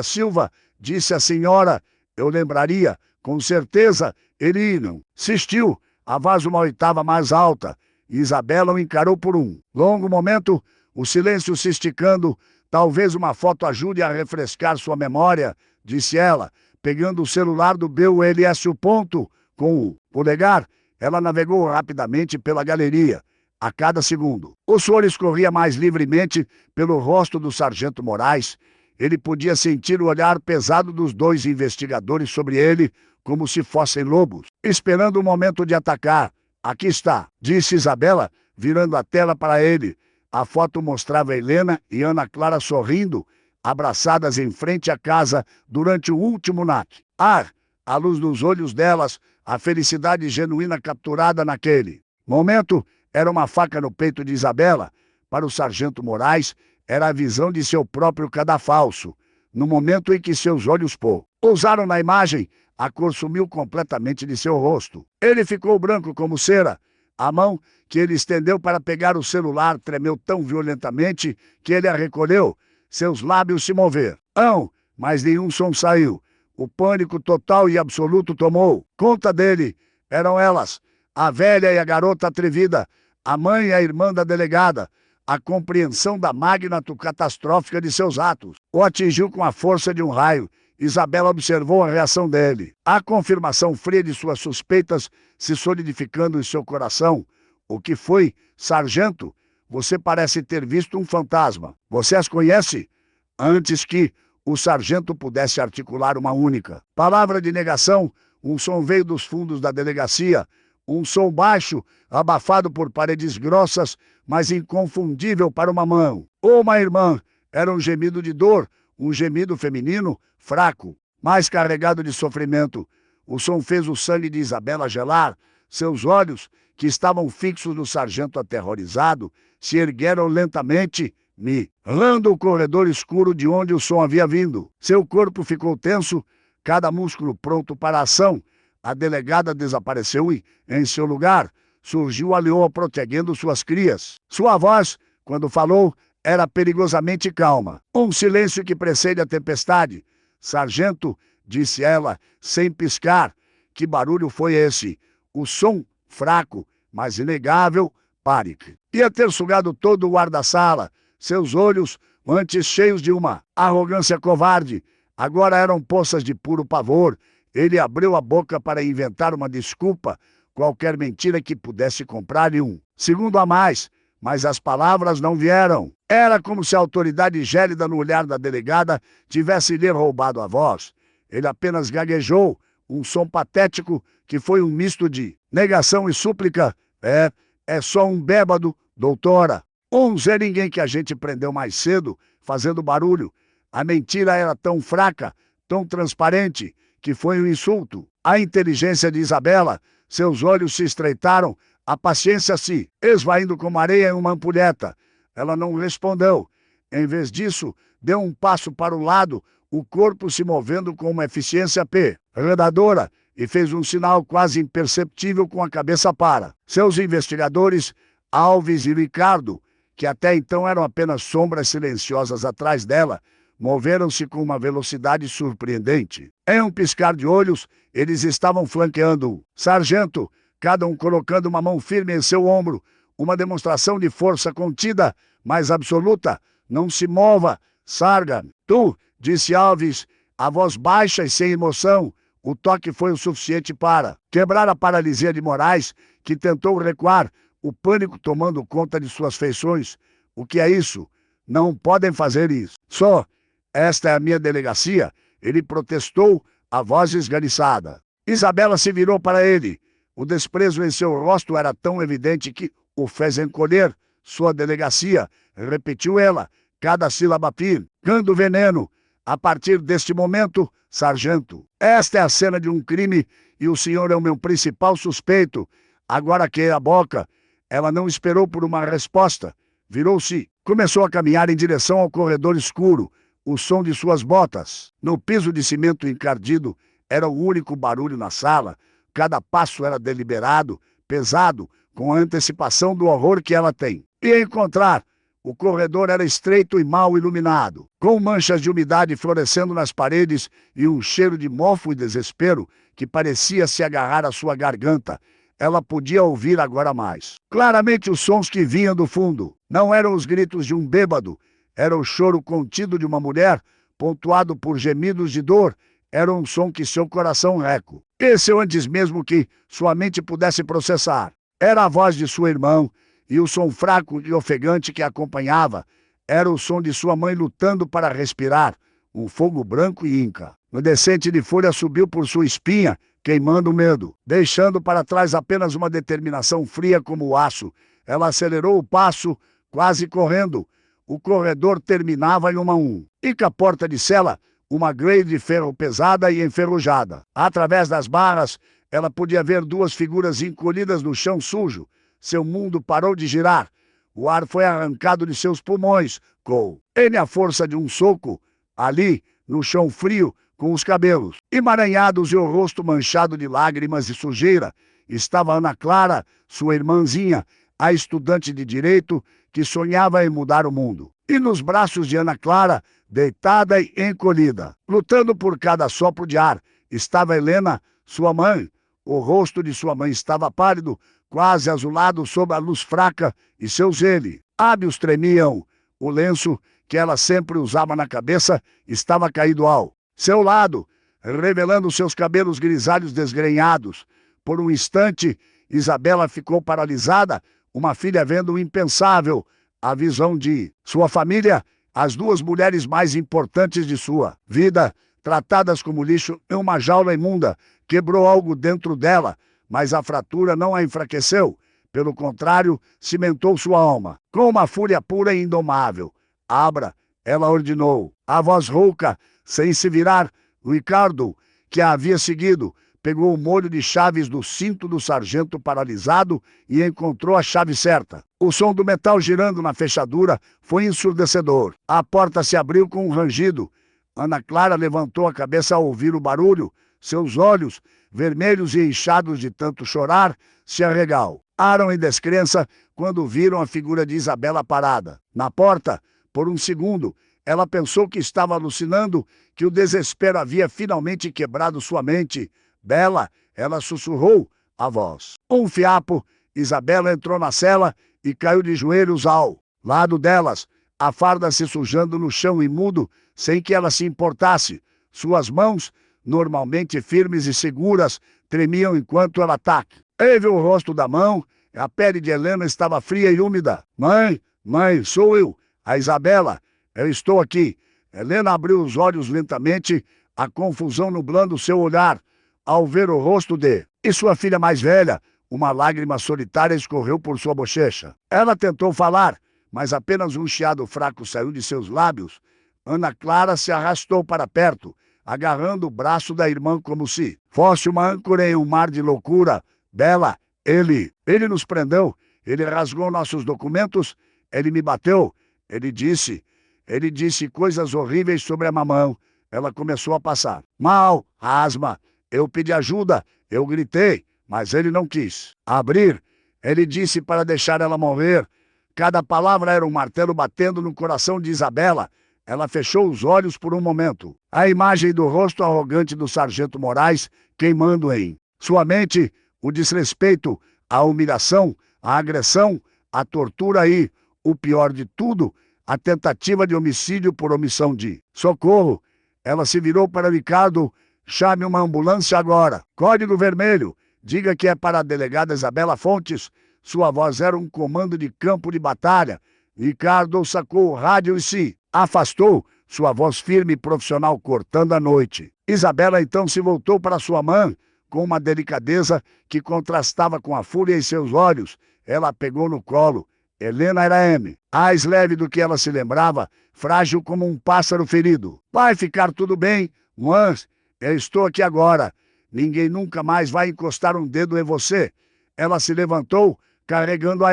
Silva, disse a senhora. Eu lembraria, com certeza, ele não. Insistiu, a voz uma oitava mais alta. Isabela o encarou por um longo momento, o silêncio se esticando. Talvez uma foto ajude a refrescar sua memória, disse ela, pegando o celular do BULS. Com o polegar, ela navegou rapidamente pela galeria. A cada segundo, o suor escorria mais livremente pelo rosto do sargento Moraes. Ele podia sentir o olhar pesado dos dois investigadores sobre ele, como se fossem lobos, esperando o momento de atacar. Aqui está, disse Isabela, virando a tela para ele. A foto mostrava Helena e Ana Clara sorrindo, abraçadas em frente à casa durante o último NAC. À luz dos olhos delas, a felicidade genuína capturada naquele momento era uma faca no peito de Isabela. Para o sargento Moraes, era a visão de seu próprio cadafalso. No momento em que seus olhos pousaram na imagem, a cor sumiu completamente de seu rosto. Ele ficou branco como cera. A mão que ele estendeu para pegar o celular tremeu tão violentamente que ele a recolheu. Seus lábios se moveram. Mas nenhum som saiu. O pânico total e absoluto tomou conta dele. Eram elas, a velha e a garota atrevida, a mãe e a irmã da delegada. A compreensão da magnitude catastrófica de seus atos o atingiu com a força de um raio. Isabela observou a reação dele. A confirmação fria de suas suspeitas se solidificando em seu coração. O que foi, sargento? Você parece ter visto um fantasma. Você as conhece? Antes que o sargento pudesse articular uma única palavra de negação, um som veio dos fundos da delegacia. Um som baixo, abafado por paredes grossas, mas inconfundível para uma mão ou uma irmã. Era um gemido de dor, um gemido feminino, fraco, mas carregado de sofrimento. O som fez o sangue de Isabela gelar. Seus olhos, que estavam fixos no sargento aterrorizado, se ergueram lentamente, mirando o corredor escuro de onde o som havia vindo. Seu corpo ficou tenso, cada músculo pronto para a ação. A delegada desapareceu e, em seu lugar, surgiu a leoa protegendo suas crias. Sua voz, quando falou, era perigosamente calma. Um silêncio que precede a tempestade. Sargento, disse ela, sem piscar. Que barulho foi esse? O som, fraco, mas inegável, ia ter sugado todo o ar da sala. Seus olhos, antes cheios de uma arrogância covarde, agora eram poças de puro pavor. Ele abriu a boca para inventar uma desculpa, qualquer mentira que pudesse comprar-lhe um segundo a mais, mas as palavras não vieram. Era como se a autoridade gélida no olhar da delegada tivesse lhe roubado a voz. Ele apenas gaguejou, um som patético que foi um misto de negação e súplica. É só um bêbado, doutora. Um Zé Ninguém que a gente prendeu mais cedo, fazendo barulho. A mentira era tão fraca, tão transparente, que foi um insulto. A inteligência de Isabela, seus olhos se estreitaram, a paciência se esvaindo como areia em uma ampulheta. Ela não respondeu. Em vez disso, deu um passo para o lado, o corpo se movendo com uma eficiência predadora, e fez um sinal quase imperceptível com a cabeça para seus investigadores, Alves e Ricardo, que até então eram apenas sombras silenciosas atrás dela, moveram-se com uma velocidade surpreendente. Em um piscar de olhos, eles estavam flanqueando o sargento, cada um colocando uma mão firme em seu ombro, uma demonstração de força contida, mas absoluta. Não se mova, Sargan. Tu, disse Alves, a voz baixa e sem emoção. O toque foi o suficiente para quebrar a paralisia de Moraes, que tentou recuar, o pânico tomando conta de suas feições. O que é isso? Não podem fazer isso. Esta é a minha delegacia, ele protestou, a voz esganiçada. Isabela se virou para ele. O desprezo em seu rosto era tão evidente que o fez encolher. Sua delegacia, repetiu ela, cada sílaba pingando veneno. A partir deste momento, sargento, esta é a cena de um crime e o senhor é o meu principal suspeito. Agora que a boca. Ela não esperou por uma resposta. Virou-se, começou a caminhar em direção ao corredor escuro. O som de suas botas no piso de cimento encardido era o único barulho na sala. Cada passo era deliberado, pesado, com a antecipação do horror que ela tem. E encontrar. O corredor era estreito e mal iluminado, com manchas de umidade florescendo nas paredes e um cheiro de mofo e desespero que parecia se agarrar à sua garganta. Ela podia ouvir agora mais claramente os sons que vinham do fundo. Não eram os gritos de um bêbado, era o choro contido de uma mulher, pontuado por gemidos de dor. Era um som que seu coração eco. Esse antes mesmo que sua mente pudesse processar. Era a voz de sua irmã, e o som fraco e ofegante que a acompanhava era o som de sua mãe lutando para respirar, um fogo branco e inca. No descente de fúria subiu por sua espinha, queimando o medo, deixando para trás apenas uma determinação fria como o aço. Ela acelerou o passo, quase correndo. O corredor terminava em uma e com a porta de cela, uma grade de ferro pesada e enferrujada. Através das barras, ela podia ver duas figuras encolhidas no chão sujo. Seu mundo parou de girar. O ar foi arrancado de seus pulmões, com a força de um soco, ali, no chão frio, com os cabelos emaranhados e o rosto manchado de lágrimas e sujeira. Estava Ana Clara, sua irmãzinha, a estudante de direito que sonhava em mudar o mundo. E nos braços de Ana Clara, deitada e encolhida, lutando por cada sopro de ar, estava Helena, sua mãe. O rosto de sua mãe estava pálido, quase azulado sob a luz fraca, e seus lábios tremiam. O lenço que ela sempre usava na cabeça estava caído ao seu lado, revelando seus cabelos grisalhos desgrenhados. Por um instante, Isabela ficou paralisada, uma filha vendo o impensável, a visão de sua família, as duas mulheres mais importantes de sua vida, tratadas como lixo em uma jaula imunda. Quebrou algo dentro dela, mas a fratura não a enfraqueceu. Pelo contrário, cimentou sua alma. Com uma fúria pura e indomável. Abra, ela ordenou. A voz rouca, sem se virar, Ricardo, que a havia seguido, pegou o molho de chaves do cinto do sargento paralisado e encontrou a chave certa. O som do metal girando na fechadura foi ensurdecedor. A porta se abriu com um rangido. Ana Clara levantou a cabeça ao ouvir o barulho. Seus olhos, vermelhos e inchados de tanto chorar, se arregalaram em descrença quando viram a figura de Isabela parada. Na porta, por um segundo, ela pensou que estava alucinando, que o desespero havia finalmente quebrado sua mente. Bela, ela sussurrou a voz. Um fiapo, Isabela entrou na cela e caiu de joelhos ao lado delas, a farda se sujando no chão imundo, sem que ela se importasse. Suas mãos, normalmente firmes e seguras, tremiam enquanto ela teve o rosto da mão. A pele de Helena estava fria e úmida. Mãe, sou eu, a Isabela. Eu estou aqui. Helena abriu os olhos lentamente, a confusão nublando seu olhar. Ao ver o rosto de sua filha mais velha, uma lágrima solitária escorreu por sua bochecha. Ela tentou falar, mas apenas um chiado fraco saiu de seus lábios. Ana Clara se arrastou para perto, agarrando o braço da irmã como se fosse uma âncora em um mar de loucura. Bela, ele nos prendeu, ele rasgou nossos documentos, ele me bateu, ele disse coisas horríveis sobre a mamãe. Ela começou a passar mal, asma. Eu pedi ajuda, eu gritei, mas ele não quis abrir. Ele disse para deixar ela morrer. Cada palavra era um martelo batendo no coração de Isabela. Ela fechou os olhos por um momento. A imagem do rosto arrogante do sargento Moraes queimando em sua mente, o desrespeito, a humilhação, a agressão, a tortura e, o pior de tudo, a tentativa de homicídio por omissão de socorro. Ela se virou para Ricardo. Chame uma ambulância agora. Código vermelho. Diga que é para a delegada Isabela Fontes. Sua voz era um comando de campo de batalha. Ricardo sacou o rádio e se afastou, sua voz firme e profissional cortando a noite. Isabela então se voltou para sua mãe, com uma delicadeza que contrastava com a fúria em seus olhos. Ela a pegou no colo. Helena era mais leve do que ela se lembrava, frágil como um pássaro ferido. Vai ficar tudo bem, mas eu estou aqui agora. Ninguém nunca mais vai encostar um dedo em você. Ela se levantou, carregando a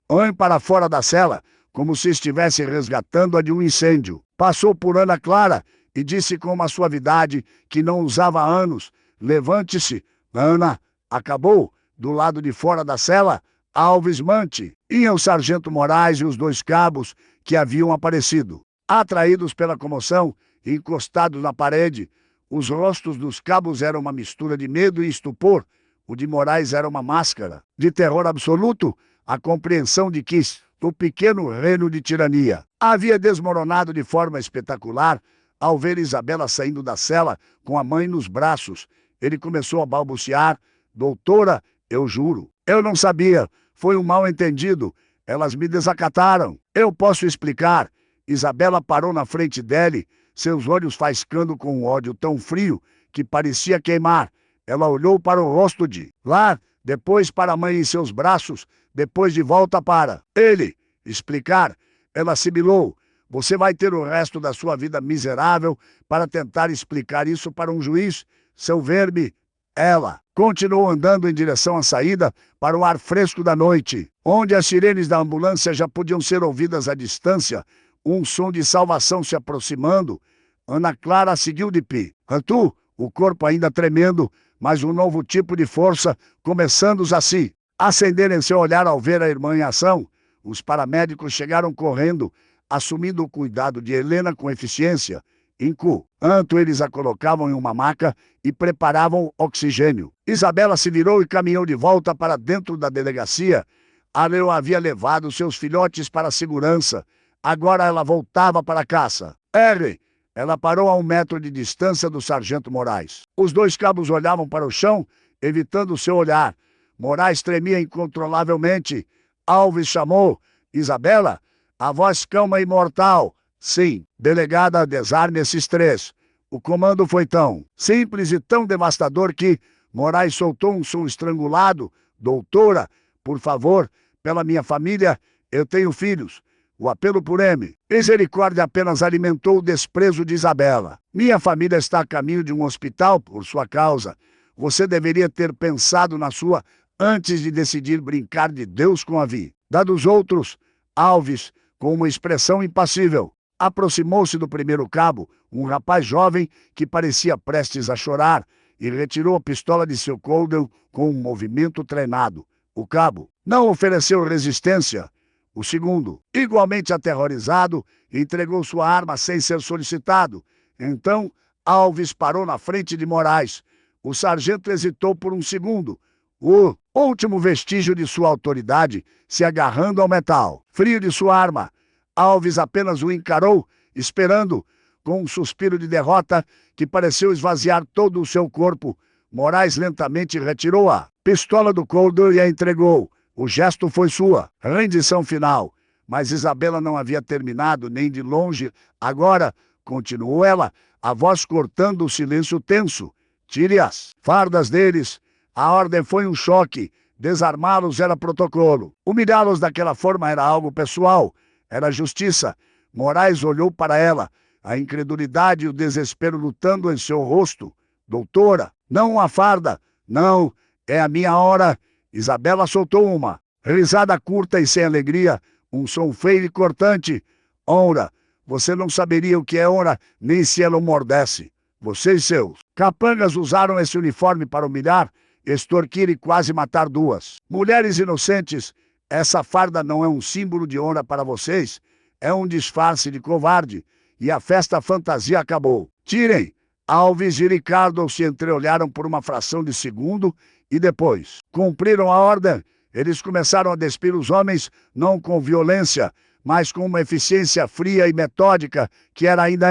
Oi para fora da cela, como se estivesse resgatando-a de um incêndio. Passou por Ana Clara e disse com uma suavidade que não usava há anos: levante-se. Ana, acabou. Do lado de fora da cela, Alves Mante, iam o sargento Moraes e os dois cabos que haviam aparecido. Atraídos pela comoção, encostados na parede, os rostos dos cabos eram uma mistura de medo e estupor. O de Moraes era uma máscara de terror absoluto, a compreensão de que o pequeno reino de tirania havia desmoronado de forma espetacular ao ver Isabela saindo da cela com a mãe nos braços. Ele começou a balbuciar: doutora, eu juro, eu não sabia, foi um mal-entendido, elas me desacataram, eu posso explicar. Isabela parou na frente dele, seus olhos faiscando com um ódio tão frio que parecia queimar. Ela olhou para o rosto de Lar, depois para a mãe em seus braços, depois de volta para ele. Explicar. Ela sibilou: você vai ter o resto da sua vida miserável para tentar explicar isso para um juiz, seu verme. Ela continuou andando em direção à saída para o ar fresco da noite, onde as sirenes da ambulância já podiam ser ouvidas à distância, um som de salvação se aproximando. Ana Clara seguiu de pé. Rantu, o corpo ainda tremendo, mas um novo tipo de força começando a se acender em seu olhar ao ver a irmã em ação. Os paramédicos chegaram correndo, assumindo o cuidado de Helena com eficiência. Enquanto eles a colocavam em uma maca e preparavam oxigênio, Isabela se virou e caminhou de volta para dentro da delegacia. Arleu havia levado seus filhotes para a segurança. Agora ela voltava para a caça. Ela parou a 1 metro de distância do sargento Moraes. Os dois cabos olhavam para o chão, evitando seu olhar. Moraes tremia incontrolavelmente. Alves chamou: Isabela? A voz calma e mortal: sim, delegada, desarme esses 3. O comando foi tão simples e tão devastador que Moraes soltou um som estrangulado: doutora, por favor, pela minha família, eu tenho filhos. O apelo por misericórdia apenas alimentou o desprezo de Isabela. Minha família está a caminho de um hospital por sua causa. Você deveria ter pensado na sua antes de decidir brincar de Deus com a vida dos outros. Alves, com uma expressão impassível, aproximou-se do primeiro cabo, um rapaz jovem que parecia prestes a chorar, e retirou a pistola de seu coldel com um movimento treinado. O cabo não ofereceu resistência. O segundo, igualmente aterrorizado, entregou sua arma sem ser solicitado. Então, Alves parou na frente de Moraes. O sargento hesitou por um segundo, o último vestígio de sua autoridade se agarrando ao metal frio de sua arma. Alves apenas o encarou, esperando, com um suspiro de derrota que pareceu esvaziar todo o seu corpo. Moraes lentamente retirou a pistola do coldel e a entregou. O gesto foi sua rendição final. Mas Isabela não havia terminado nem de longe. Agora, continuou ela, a voz cortando o silêncio tenso: tire as fardas deles. A ordem foi um choque. Desarmá-los era protocolo. Humilhá-los daquela forma era algo pessoal. Era justiça. Moraes olhou para ela, a incredulidade e o desespero lutando em seu rosto. Doutora, não uma farda. Não, é a minha hora. Isabela soltou uma risada curta e sem alegria, um som feio e cortante. Honra, você não saberia o que é honra, nem se ela o mordesse. Você e seus capangas usaram esse uniforme para humilhar, extorquir e quase matar 2 mulheres inocentes. Essa farda não é um símbolo de honra para vocês, é um disfarce de covarde. E a festa fantasia acabou. Tirem! Alves e Ricardo se entreolharam por uma fração de segundo e depois cumpriram a ordem. Eles começaram a despir os homens, não com violência, mas com uma eficiência fria e metódica que era ainda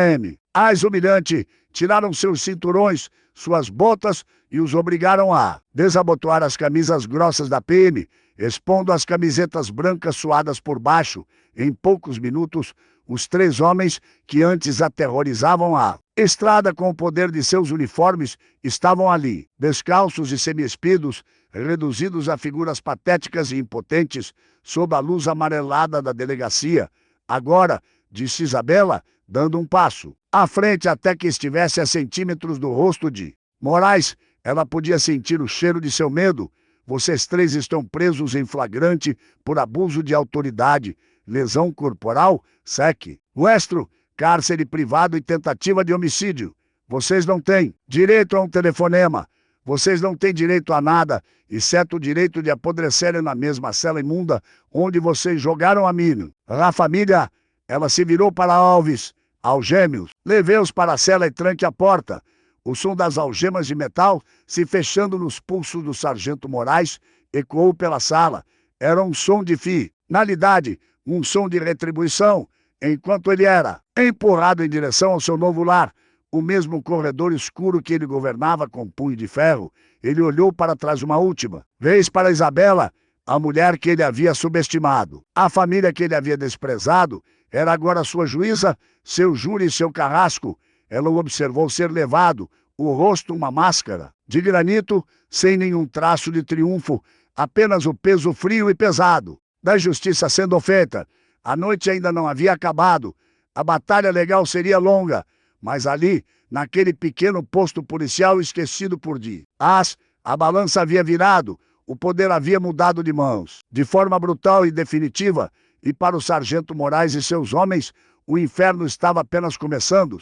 mais humilhante. Tiraram seus cinturões, suas botas e os obrigaram a desabotoar as camisas grossas da PM, expondo as camisetas brancas suadas por baixo. Em poucos minutos, os 3 homens que antes aterrorizavam a estrada com o poder de seus uniformes estavam ali, descalços e semi-espidos, reduzidos a figuras patéticas e impotentes, sob a luz amarelada da delegacia. Agora, disse Isabela, dando um passo à frente até que estivesse a centímetros do rosto de Moraes, ela podia sentir o cheiro de seu medo. Vocês 3 estão presos em flagrante por abuso de autoridade, lesão corporal, sequestro, cárcere privado e tentativa de homicídio. Vocês não têm direito a um telefonema. Vocês não têm direito a nada, exceto o direito de apodrecerem na mesma cela imunda onde vocês jogaram a mina. A família, ela se virou para Alves, algêmeos. Levei-os para a cela e tranque a porta. O som das algemas de metal se fechando nos pulsos do sargento Moraes ecoou pela sala. Era um som de finalidade, um som de retribuição, enquanto ele era empurrado em direção ao seu novo lar, o mesmo corredor escuro que ele governava com punho de ferro. Ele olhou para trás uma última vez para Isabela, a mulher que ele havia subestimado. A família que ele havia desprezado era agora sua juíza, seu júri e seu carrasco. Ela o observou ser levado, o rosto uma máscara de granito, sem nenhum traço de triunfo, apenas o peso frio e pesado da justiça sendo feita. A noite ainda não havia acabado. A batalha legal seria longa, mas ali, naquele pequeno posto policial esquecido por dias, a balança havia virado, o poder havia mudado de mãos, de forma brutal e definitiva, e para o sargento Moraes e seus homens, o inferno estava apenas começando.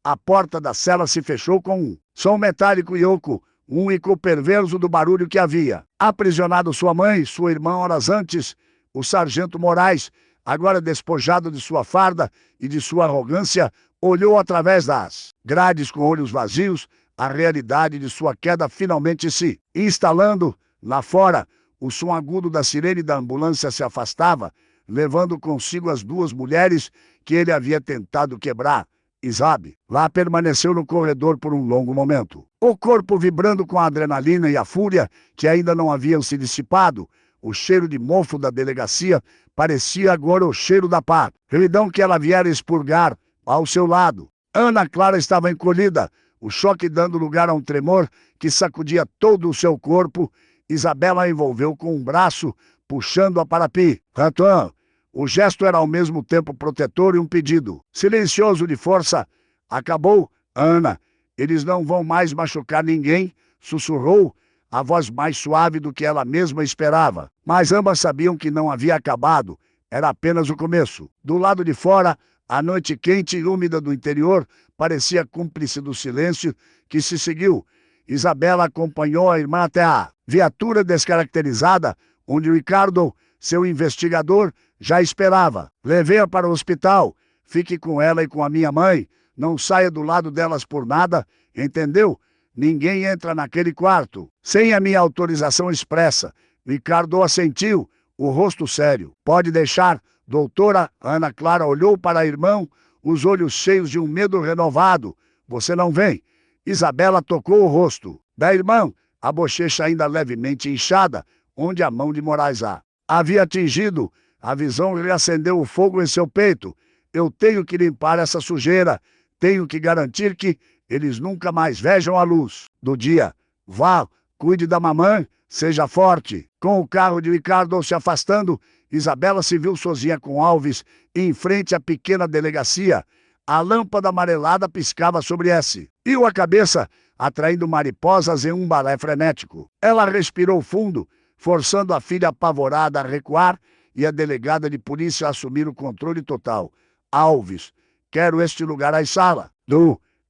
A porta da cela se fechou com um som metálico e oco, um eco perverso do barulho que havia aprisionado sua mãe e sua irmã horas antes. O sargento Moraes, agora despojado de sua farda e de sua arrogância, olhou através das grades com olhos vazios, a realidade de sua queda finalmente se instalando. Lá fora, o som agudo da sirene da ambulância se afastava, levando consigo as duas mulheres que ele havia tentado quebrar. Isabe lá permaneceu no corredor por um longo momento, o corpo vibrando com a adrenalina e a fúria que ainda não haviam se dissipado. O cheiro de mofo da delegacia parecia agora o cheiro da podridão que ela viera expurgar ao seu lado. Ana Clara estava encolhida, o choque dando lugar a um tremor que sacudia todo o seu corpo. Isabela a envolveu com um braço, puxando-a para Ratão. O gesto era ao mesmo tempo protetor e um pedido silencioso de força. Acabou, Ana. Eles não vão mais machucar ninguém, sussurrou, a voz mais suave do que ela mesma esperava. Mas ambas sabiam que não havia acabado. Era apenas o começo. Do lado de fora, a noite quente e úmida do interior parecia cúmplice do silêncio que se seguiu. Isabela acompanhou a irmã até a viatura descaracterizada, onde Ricardo, seu investigador, já esperava. Levei-a para o hospital. Fique com ela e com a minha mãe. Não saia do lado delas por nada, entendeu? Ninguém entra naquele quarto sem a minha autorização expressa. Ricardo assentiu, o rosto sério. Pode deixar, doutora. Ana Clara olhou para a irmã, os olhos cheios de um medo renovado. Você não vem? Isabela tocou o rosto da irmã, a bochecha ainda levemente inchada, onde a mão de Moraes a havia atingido. A visão reacendeu o fogo em seu peito. Eu tenho que limpar essa sujeira. Tenho que garantir que eles nunca mais vejam a luz do dia. Vá, cuide da mamãe, seja forte. Com o carro de Ricardo se afastando, Isabela se viu sozinha com Alves, em frente à pequena delegacia. A lâmpada amarelada piscava sobre e a cabeça, atraindo mariposas em um balé frenético. Ela respirou fundo, forçando a filha apavorada a recuar e a delegada de polícia a assumir o controle total. Alves, quero este lugar à sala.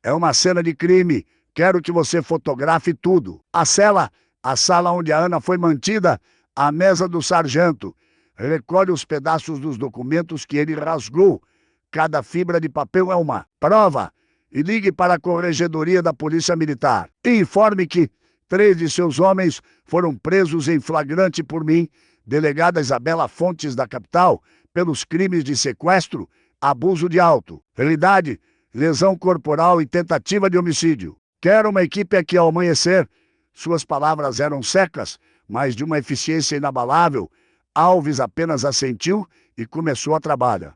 É uma cena de crime. Quero que você fotografe tudo. A sala onde a Ana foi mantida, a mesa do sargento. Recolhe os pedaços dos documentos que ele rasgou. Cada fibra de papel é uma prova. E ligue para a Corregedoria da Polícia Militar. E informe que 3 de seus homens foram presos em flagrante por mim, delegada Isabela Fontes da capital, pelos crimes de sequestro, abuso de autoridade, lesão corporal e tentativa de homicídio. Quero uma equipe aqui ao amanhecer. Suas palavras eram secas, mas de uma eficiência inabalável. Alves apenas assentiu e começou a trabalhar.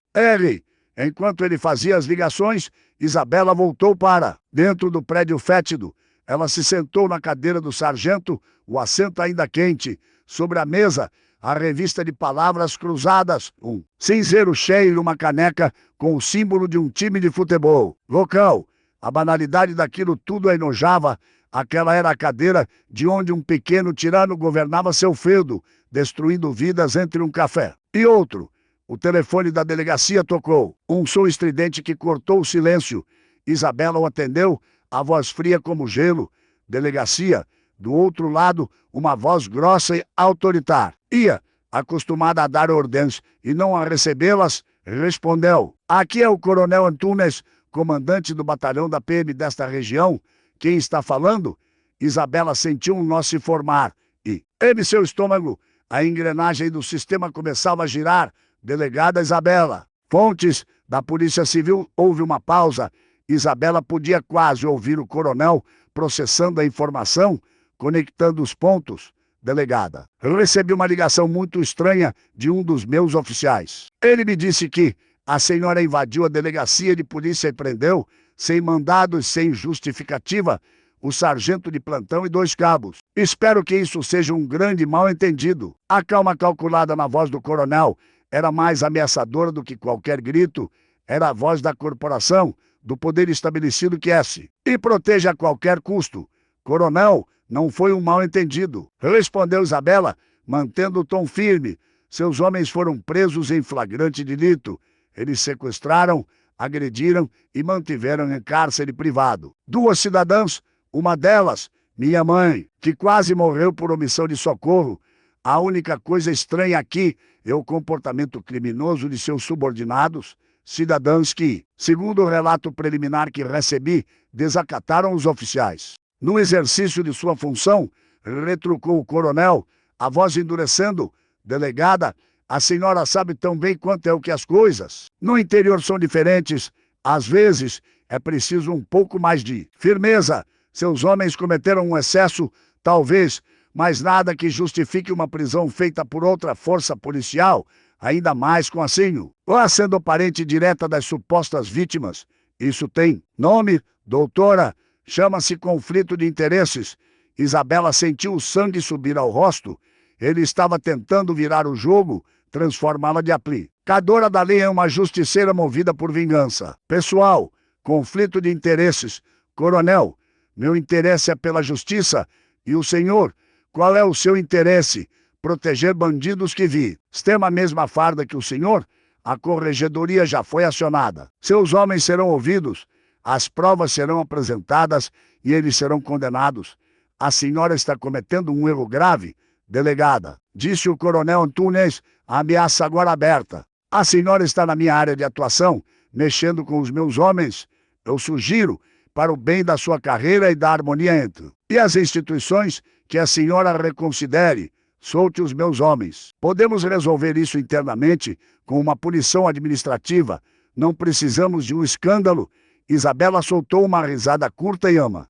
Enquanto ele fazia as ligações, Isabela voltou para dentro do prédio fétido. Ela se sentou na cadeira do sargento, o assento ainda quente. Sobre a mesa, a revista de palavras cruzadas, um cinzeiro cheio e uma caneca com o símbolo de um time de futebol local. A banalidade daquilo tudo a enojava. Aquela era a cadeira de onde um pequeno tirano governava seu feudo, destruindo vidas entre um café e outro. O telefone da delegacia tocou. Um som estridente que cortou o silêncio. Isabela o atendeu, a voz fria como gelo. Delegacia, Do outro lado, uma voz grossa e autoritária. Ia, acostumada a dar ordens e não a recebê-las, respondeu: aqui é o coronel Antunes, comandante do batalhão da PM desta região. Quem está falando? Isabela sentiu um nó se formar e, em seu estômago, a engrenagem do sistema começava a girar. Delegada Isabela. Fontes da Polícia Civil. Houve uma pausa. Isabela podia quase ouvir o coronel processando a informação, conectando os pontos. Delegada. Recebi uma ligação muito estranha de um dos meus oficiais. Ele me disse que a senhora invadiu a delegacia de polícia e prendeu, sem mandado e sem justificativa, o sargento de plantão e 2 cabos. Espero que isso seja um grande mal-entendido. A calma calculada na voz do coronel era mais ameaçadora do que qualquer grito. Era a voz da corporação, do poder estabelecido que é e proteja a qualquer custo. Coronel, não foi um mal-entendido, respondeu Isabela, mantendo o tom firme. Seus homens foram presos em flagrante delito. Eles sequestraram, agrediram e mantiveram em cárcere privado 2 cidadãs, uma delas, minha mãe, que quase morreu por omissão de socorro. A única coisa estranha aqui é o comportamento criminoso de seus subordinados, cidadãos que, segundo o relato preliminar que recebi, desacataram os oficiais. No exercício de sua função, retrucou o coronel, a voz endurecendo: delegada, a senhora sabe tão bem quanto é o que as coisas no interior são diferentes. Às vezes, é preciso um pouco mais de firmeza. Seus homens cometeram um excesso, talvez, mas nada que justifique uma prisão feita por outra força policial, ainda mais com assinho, ou sendo parente direta das supostas vítimas. Isso tem nome, doutora, chama-se conflito de interesses. Isabela sentiu o sangue subir ao rosto. Ele estava tentando virar o jogo, transformá-la de aplicadora da lei em uma justiceira movida por vingança. Pessoal, conflito de interesses. Coronel, meu interesse é pela justiça. E o senhor, qual é o seu interesse? Proteger bandidos que vi. Tem a mesma farda que o senhor? A corregedoria já foi acionada. Seus homens serão ouvidos. As provas serão apresentadas e eles serão condenados. A senhora está cometendo um erro grave, delegada, disse o coronel Antunes, a ameaça agora aberta. A senhora está na minha área de atuação, mexendo com os meus homens. Eu sugiro, para o bem da sua carreira e da harmonia entre e as instituições, que a senhora reconsidere. Solte os meus homens. Podemos resolver isso internamente com uma punição administrativa. Não precisamos de um escândalo. Isabela soltou uma risada curta e ama.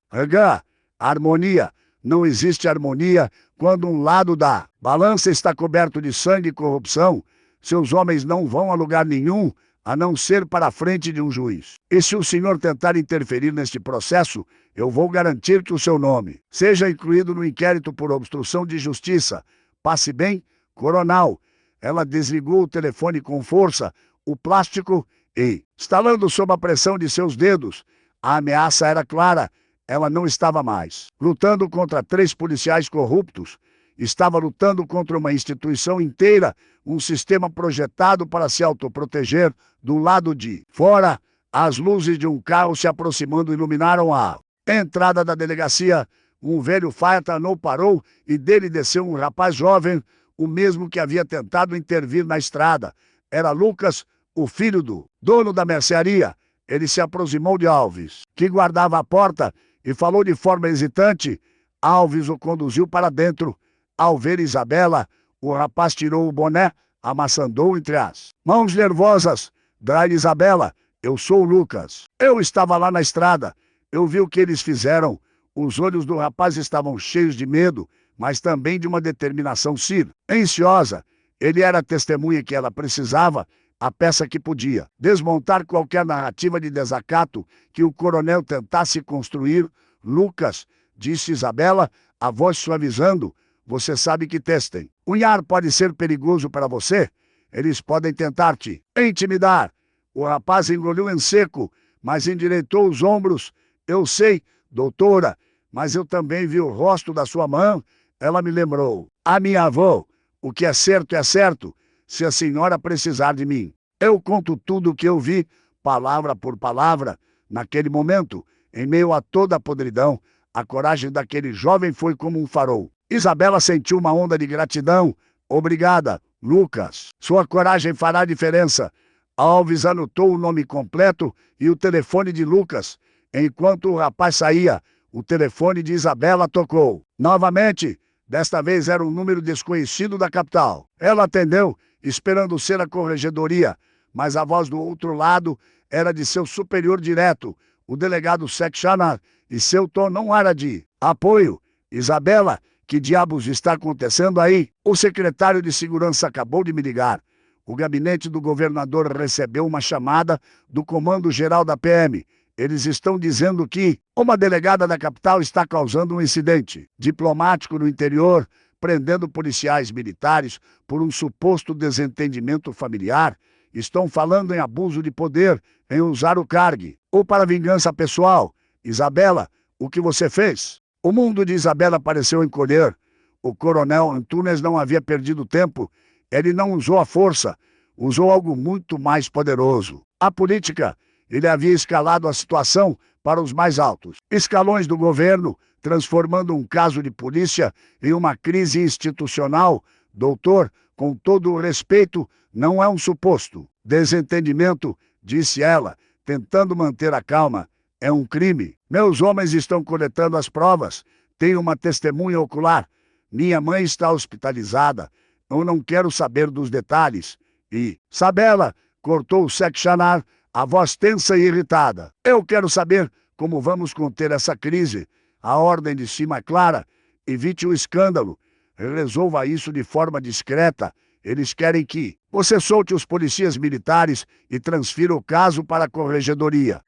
Harmonia. Não existe harmonia quando um lado da balança está coberto de sangue e corrupção. Seus homens não vão a lugar nenhum, a não ser para a frente de um juiz. E se o senhor tentar interferir neste processo, eu vou garantir que o seu nome seja incluído no inquérito por obstrução de justiça. Passe bem, coronel. Ela desligou o telefone com força, o plástico, e, estalando sob a pressão de seus dedos, a ameaça era clara. Ela não estava mais lutando contra 3 policiais corruptos. Estava lutando contra uma instituição inteira, um sistema projetado para se autoproteger. Do lado de fora, as luzes de um carro se aproximando iluminaram a entrada da delegacia. Um velho Fiat parou e dele desceu um rapaz jovem, o mesmo que havia tentado intervir na estrada. Era Lucas, o filho do dono da mercearia. Ele se aproximou de Alves, que guardava a porta, e falou de forma hesitante. Alves o conduziu para dentro. Ao ver Isabela, o rapaz tirou o boné, amassandou entre as mãos nervosas. Dai, Isabela, eu sou o Lucas. Eu estava lá na estrada. Eu vi o que eles fizeram. Os olhos do rapaz estavam cheios de medo, mas também de uma determinação silenciosa. Ele era a testemunha que ela precisava, a peça que podia desmontar qualquer narrativa de desacato que o coronel tentasse construir. Lucas, disse Isabela, a voz suavizando, você sabe que testem. O ar pode ser perigoso para você. Eles podem tentar te intimidar. O rapaz engoliu em seco, mas endireitou os ombros. Eu sei, doutora, mas eu também vi o rosto da sua mãe. Ela me lembrou a minha avó. O que é certo, se a senhora precisar de mim. Eu conto tudo o que eu vi, palavra por palavra. Naquele momento, em meio a toda a podridão, A coragem daquele jovem foi como um farol. Isabela sentiu uma onda de gratidão. Obrigada, Lucas. Sua coragem fará diferença. Alves anotou o nome completo e o telefone de Lucas. Enquanto o rapaz saía, o telefone de Isabela tocou. Novamente, desta vez era um número desconhecido da capital. Ela atendeu, esperando ser a corregedoria, mas a voz do outro lado era de seu superior direto, o delegado Sekchanar, e seu tom não era de apoio. Isabela, que diabos está acontecendo aí? O secretário de segurança acabou de me ligar. O gabinete do governador recebeu uma chamada do comando-geral da PM. Eles estão dizendo que uma delegada da capital está causando um incidente diplomático no interior, prendendo policiais militares por um suposto desentendimento familiar. Estão falando em abuso de poder, em usar o cargo, ou para vingança pessoal. Isabela, o que você fez? O mundo de Isabela pareceu encolher. O coronel Antunes não havia perdido tempo. Ele não usou a força, usou algo muito mais poderoso. A política. Ele havia escalado a situação para os mais altos escalões do governo, transformando um caso de polícia em uma crise institucional. Doutor, com todo o respeito, não é um suposto desentendimento, disse ela, tentando manter a calma. É um crime. Meus homens estão coletando as provas. Tenho uma testemunha ocular. Minha mãe está hospitalizada. Eu não quero saber dos detalhes. E Isabela, cortou o Sekchanar, a voz tensa e irritada. Eu quero saber como vamos conter essa crise. A ordem de cima é clara. Evite o escândalo. Resolva isso de forma discreta. Eles querem que você solte os policiais militares e transfira o caso para a corregedoria.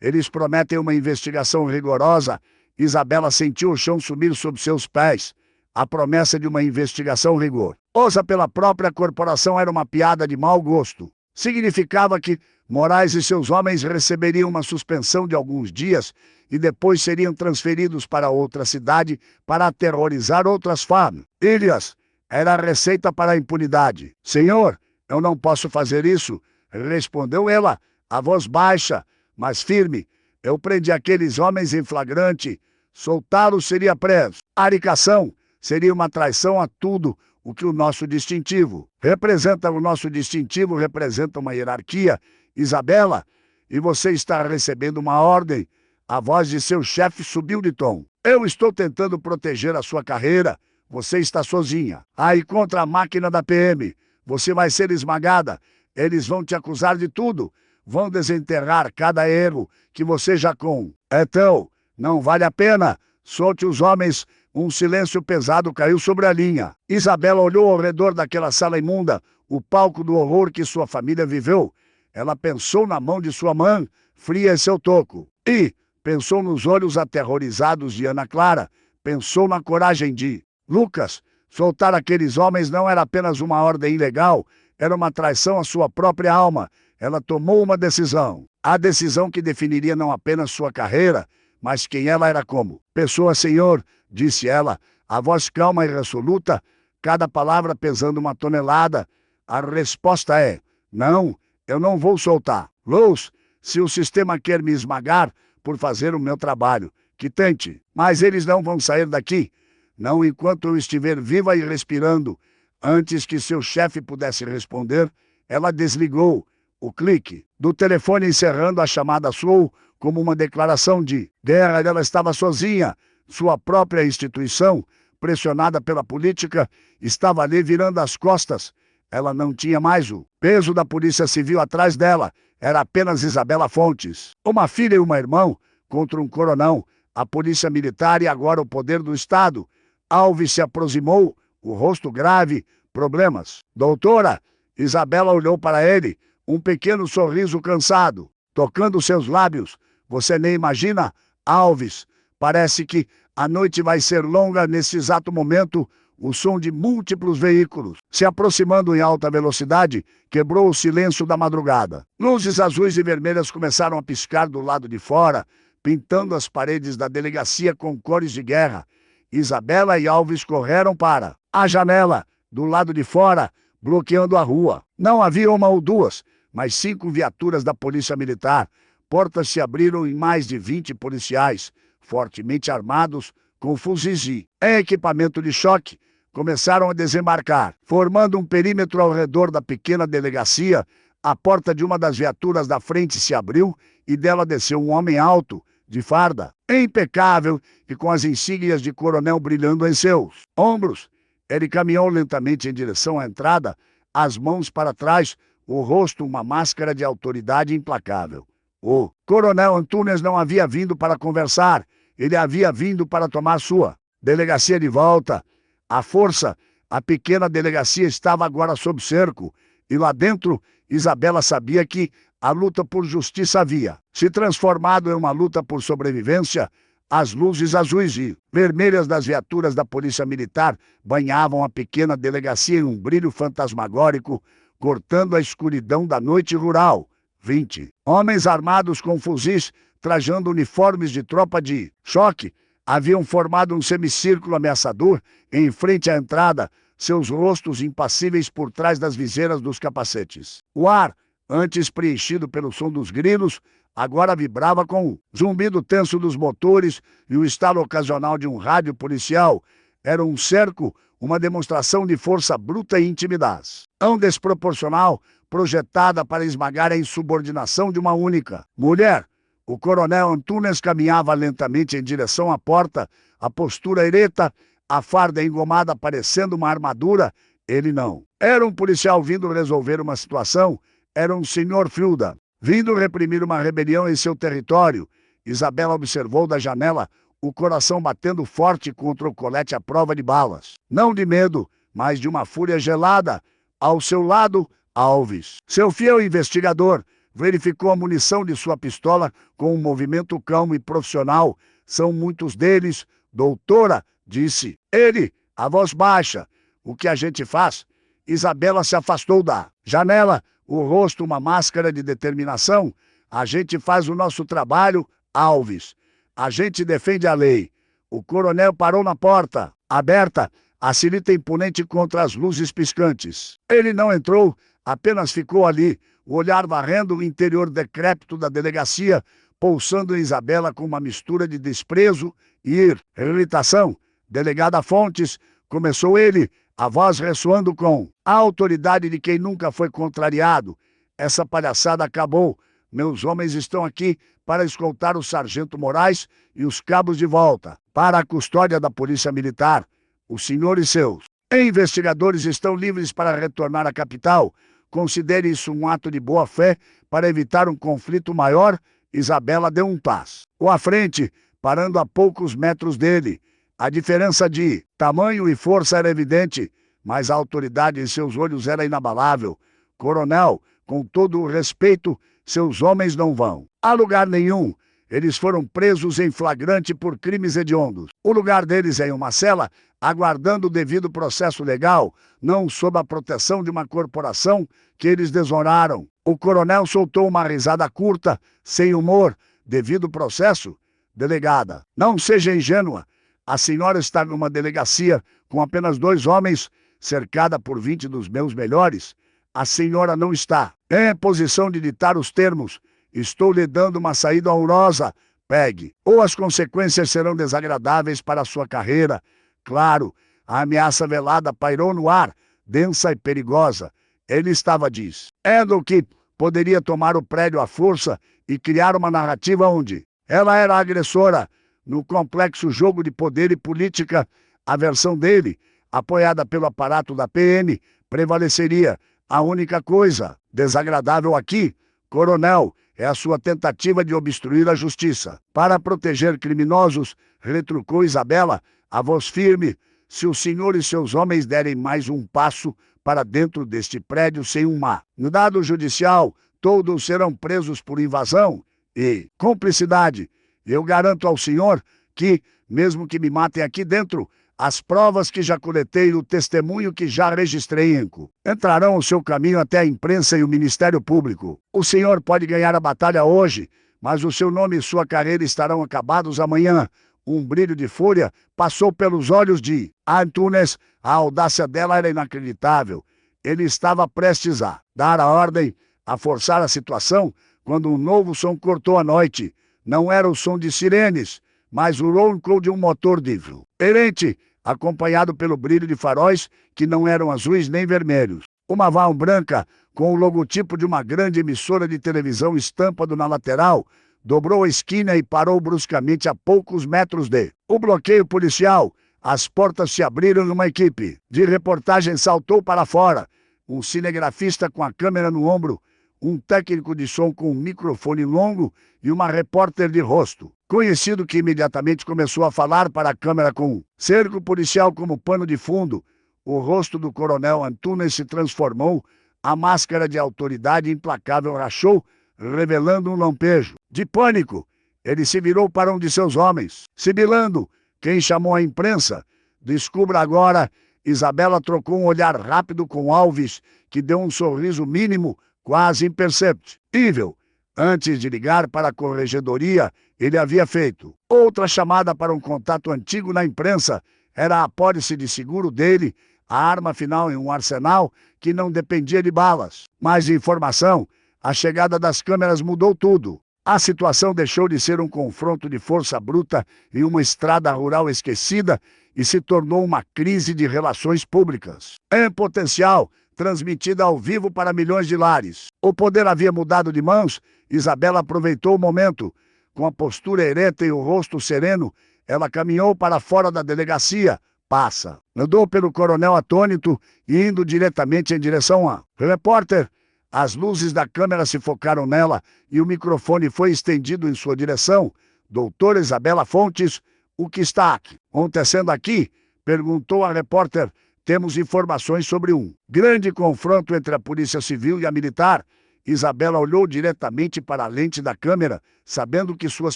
Eles prometem uma investigação rigorosa. Isabela sentiu o chão sumir sob seus pés. A promessa de uma investigação rigorosa pela própria corporação era uma piada de mau gosto. Significava que Moraes e seus homens receberiam uma suspensão de alguns dias e depois seriam transferidos para outra cidade para aterrorizar outras famílias. Era a receita para a impunidade. Senhor, eu não posso fazer isso, respondeu ela, a voz baixa, mas firme. Eu prendi aqueles homens em flagrante. Soltá-los seria preso. A aricação seria uma traição a tudo o que o nosso distintivo representa. O nosso distintivo representa uma hierarquia. Isabela, e você está recebendo uma ordem. A voz de seu chefe subiu de tom. Eu estou tentando proteger a sua carreira. Você está sozinha. Aí contra a máquina da PM. Você vai ser esmagada. Eles vão te acusar de tudo. Vão desenterrar cada erro que você já com. Então, não vale a pena. Solte os homens. Um silêncio pesado caiu sobre a linha. Isabela olhou ao redor daquela sala imunda, o palco do horror que sua família viveu. Ela pensou na mão de sua mãe, fria em seu toco. E pensou nos olhos aterrorizados de Ana Clara. Pensou na coragem de Lucas. Soltar aqueles homens não era apenas uma ordem ilegal, era uma traição à sua própria alma. Ela tomou uma decisão. A decisão que definiria não apenas sua carreira, mas quem ela era como pessoa. Senhor, disse ela, a voz calma e resoluta, cada palavra pesando uma tonelada. A resposta é: não, eu não vou soltar. Luz, se o sistema quer me esmagar por fazer o meu trabalho, que tente. Mas eles não vão sair daqui, não enquanto eu estiver viva e respirando. Antes que seu chefe pudesse responder, ela desligou. O clique do telefone encerrando a chamada soou como uma declaração de guerra. Ela estava sozinha. Sua própria instituição, pressionada pela política, estava ali virando as costas. Ela não tinha mais o peso da Polícia Civil atrás dela. Era apenas Isabela Fontes. Uma filha e uma irmã contra um coronel. A polícia militar e agora o poder do Estado. Alves se aproximou, o rosto grave. Problemas. Doutora, Isabela olhou para ele, um pequeno sorriso cansado, tocando seus lábios. Você nem imagina, Alves. Parece que a noite vai ser longa. Nesse exato momento. O som de múltiplos veículos, se aproximando em alta velocidade, quebrou o silêncio da madrugada. Luzes azuis e vermelhas começaram a piscar do lado de fora, pintando as paredes da delegacia com cores de guerra. Isabela e Alves correram para a janela, do lado de fora, bloqueando a rua. Não havia uma ou duas, mas 5 viaturas da polícia militar. Portas se abriram e mais de 20 policiais fortemente armados, com fuzis e equipamento de choque, começaram a desembarcar, formando um perímetro ao redor da pequena delegacia. A porta de uma das viaturas da frente se abriu e dela desceu um homem alto, de farda, impecável e com as insígnias de coronel brilhando em seus ombros. Ele caminhou lentamente em direção à entrada, as mãos para trás, o rosto uma máscara de autoridade implacável. O coronel Antunes não havia vindo para conversar, ele havia vindo para tomar sua delegacia de volta. À força, a pequena delegacia estava agora sob cerco, e lá dentro, Isabela sabia que a luta por justiça havia se transformado em uma luta por sobrevivência. As luzes azuis e vermelhas das viaturas da polícia militar banhavam a pequena delegacia em um brilho fantasmagórico, cortando a escuridão da noite rural. 20 homens armados com fuzis, trajando uniformes de tropa de choque, haviam formado um semicírculo ameaçador em frente à entrada, seus rostos impassíveis por trás das viseiras dos capacetes. O ar, antes preenchido pelo som dos grilos, agora vibrava com o zumbido tenso dos motores e o estalo ocasional de um rádio policial. Era um cerco, uma demonstração de força bruta e intimidação desproporcional, projetada para esmagar a insubordinação de uma única mulher. O coronel Antunes caminhava lentamente em direção à porta, a postura ereta, a farda engomada parecendo uma armadura. Ele não era um policial vindo resolver uma situação, era um senhor Filda, vindo reprimir uma rebelião em seu território. Isabela observou da janela, o coração batendo forte contra o colete à prova de balas. Não de medo, mas de uma fúria gelada. Ao seu lado, Alves, seu fiel investigador, verificou a munição de sua pistola com um movimento calmo e profissional. São muitos deles, doutora, disse ele, a voz baixa. O que a gente faz? Isabela se afastou da janela, o rosto uma máscara de determinação. A gente faz o nosso trabalho, Alves. A gente defende a lei. O coronel parou na porta, aberta, a silita imponente contra as luzes piscantes. Ele não entrou, apenas ficou ali, o olhar varrendo o interior decrépito da delegacia, pulsando em Isabela com uma mistura de desprezo e irritação. Delegada Fontes, começou ele, a voz ressoando com a autoridade de quem nunca foi contrariado. Essa palhaçada acabou. Meus homens estão aqui para escoltar o sargento Moraes e os cabos de volta para a custódia da Polícia Militar. O senhor e seus investigadores estão livres para retornar à capital. Considere isso um ato de boa-fé para evitar um conflito maior. Isabela deu um passo à frente, parando a poucos metros dele. A diferença de tamanho e força era evidente, mas a autoridade em seus olhos era inabalável. Coronel, com todo o respeito, seus homens não vão a lugar nenhum. Eles foram presos em flagrante por crimes hediondos. O lugar deles é em uma cela, aguardando o devido processo legal, não sob a proteção de uma corporação que eles desonraram. O coronel soltou uma risada curta, sem humor. Devido processo? Delegada, não seja ingênua. A senhora está numa delegacia com apenas 2 homens, cercada por 20 dos meus melhores. A senhora não está em posição de ditar os termos. Estou lhe dando uma saída honrosa. Pegue, ou as consequências serão desagradáveis para a sua carreira. Claro, a ameaça velada pairou no ar, densa e perigosa. Ele estava dizendo que poderia tomar o prédio à força e criar uma narrativa onde ela era a agressora. No complexo jogo de poder e política, a versão dele, apoiada pelo aparato da PM, prevaleceria. A única coisa desagradável aqui, coronel, é a sua tentativa de obstruir a justiça. Para proteger criminosos, retrucou Isabela, a voz firme. Se o senhor e seus homens derem mais um passo para dentro deste prédio sem um mandado judicial, todos serão presos por invasão e cumplicidade. Eu garanto ao senhor que, mesmo que me matem aqui dentro, as provas que já coletei e o testemunho que já registrei entrarão o seu caminho até a imprensa e o Ministério Público. O senhor pode ganhar a batalha hoje, mas o seu nome e sua carreira estarão acabados amanhã. Um brilho de fúria passou pelos olhos de Antunes. A audácia dela era inacreditável. Ele estava prestes a dar a ordem, a forçar a situação, quando um novo som cortou a noite. Não era o som de sirenes, mas o ronco de um motor diesel diferente, acompanhado pelo brilho de faróis que não eram azuis nem vermelhos. Uma van branca, com o logotipo de uma grande emissora de televisão estampado na lateral, dobrou a esquina e parou bruscamente a poucos metros o bloqueio policial. As portas se abriram e uma equipe de reportagem saltou para fora. Um cinegrafista com a câmera no ombro, um técnico de som com um microfone longo e uma repórter de rosto conhecido que imediatamente começou a falar para a câmera com um cerco policial como pano de fundo. O rosto do coronel Antunes se transformou, a máscara de autoridade implacável rachou, revelando um lampejo de pânico. Ele se virou para um de seus homens, sibilando. Quem chamou a imprensa? Descubra agora. Isabela trocou um olhar rápido com Alves, que deu um sorriso mínimo, quase imperceptível. Antes de ligar para a corregedoria, ele havia feito outra chamada para um contato antigo na imprensa. Era a apólice de seguro dele, a arma final em um arsenal que não dependia de balas. Mais informação. A chegada das câmeras mudou tudo. A situação deixou de ser um confronto de força bruta em uma estrada rural esquecida e se tornou uma crise de relações públicas. Em potencial, transmitida ao vivo para milhões de lares. O poder havia mudado de mãos. Isabela aproveitou o momento. Com a postura ereta e o rosto sereno, ela caminhou para fora da delegacia. Passa. Andou pelo coronel atônito e indo diretamente em direção a repórter. As luzes da câmera se focaram nela e o microfone foi estendido em sua direção. Doutora Isabela Fontes, o que está acontecendo aqui? Perguntou a repórter. Temos informações sobre um grande confronto entre a Polícia Civil e a Militar. Isabela olhou diretamente para a lente da câmera, sabendo que suas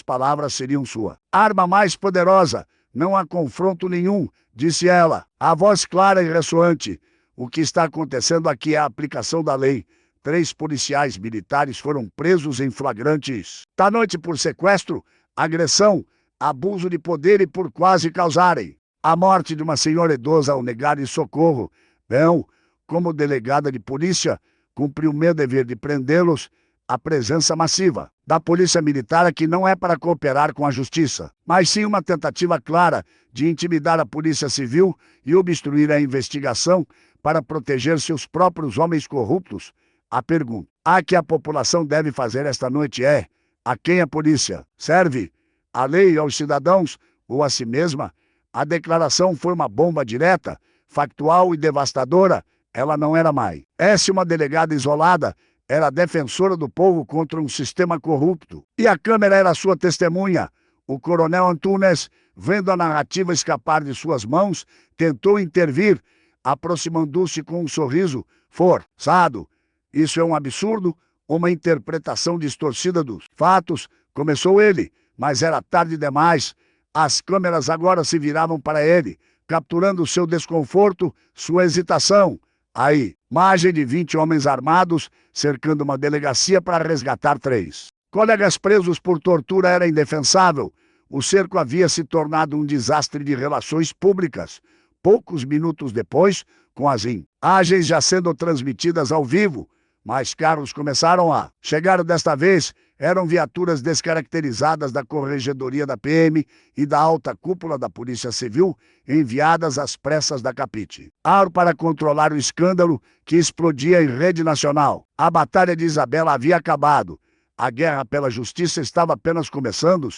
palavras seriam sua arma mais poderosa. Não há confronto nenhum, disse ela, a voz clara e ressoante. O que está acontecendo aqui é a aplicação da lei. 3 policiais militares foram presos em flagrantes da noite por sequestro, agressão, abuso de poder e por quase causarem a morte de uma senhora idosa ao negar socorro. Não, como delegada de polícia, cumpriu o meu dever de prendê-los. A presença massiva da polícia militar aqui não é para cooperar com a justiça, mas sim uma tentativa clara de intimidar a polícia civil e obstruir a investigação para proteger seus próprios homens corruptos. A pergunta a que a população deve fazer esta noite é: a quem a polícia serve? A lei aos cidadãos ou a si mesma? A declaração foi uma bomba direta, factual e devastadora. Ela não era mais uma delegada isolada, era defensora do povo contra um sistema corrupto. E a câmera era sua testemunha. O coronel Antunes, vendo a narrativa escapar de suas mãos, tentou intervir, aproximando-se com um sorriso forçado. Isso é um absurdo, uma interpretação distorcida dos fatos, começou ele, mas era tarde demais. As câmeras agora se viravam para ele, capturando seu desconforto, sua hesitação. Aí, imagem de 20 homens armados cercando uma delegacia para resgatar 3 colegas presos por tortura era indefensável. O cerco havia se tornado um desastre de relações públicas. Poucos minutos depois, com as imagens já sendo transmitidas ao vivo, mais carros começaram a chegar. Desta vez, eram viaturas descaracterizadas da Corregedoria da PM e da alta cúpula da Polícia Civil, enviadas às pressas da Capite para controlar o escândalo que explodia em rede nacional. A batalha de Isabela havia acabado. A guerra pela justiça estava apenas começando,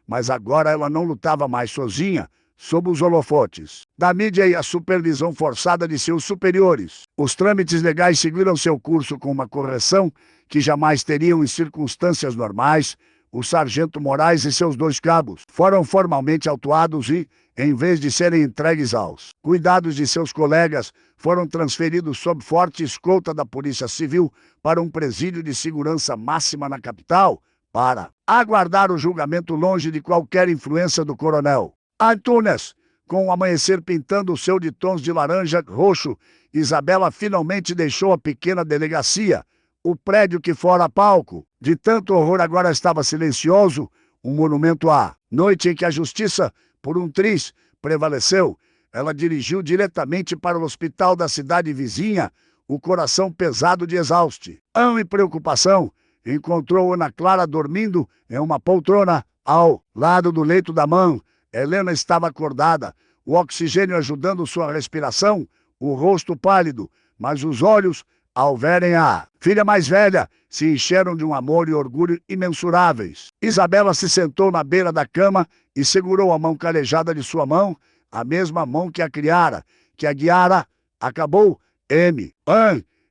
mas agora ela não lutava mais sozinha, sob os holofotes da mídia e a supervisão forçada de seus superiores. Os trâmites legais seguiram seu curso com uma correção que jamais teriam em circunstâncias normais. O sargento Moraes e seus 2 cabos foram formalmente autuados e, em vez de serem entregues aos cuidados de seus colegas, foram transferidos sob forte escolta da Polícia Civil para um presídio de segurança máxima na capital, para aguardar o julgamento longe de qualquer influência do coronel Antunes. Com o amanhecer pintando o céu de tons de laranja roxo, Isabela finalmente deixou a pequena delegacia. O prédio que fora palco de tanto horror agora estava silencioso, um monumento à noite em que a justiça, por um triz, prevaleceu. Ela dirigiu diretamente para o hospital da cidade vizinha, o coração pesado de exausto e preocupação. Encontrou Ana Clara dormindo em uma poltrona Ao lado do leito da mãe, Helena estava acordada, o oxigênio ajudando sua respiração, o rosto pálido, mas os olhos, ao verem a filha mais velha, se encheram de um amor e orgulho imensuráveis. Isabela se sentou na beira da cama e segurou a mão calejada de sua mão, a mesma mão que a criara, que a guiara. Acabou.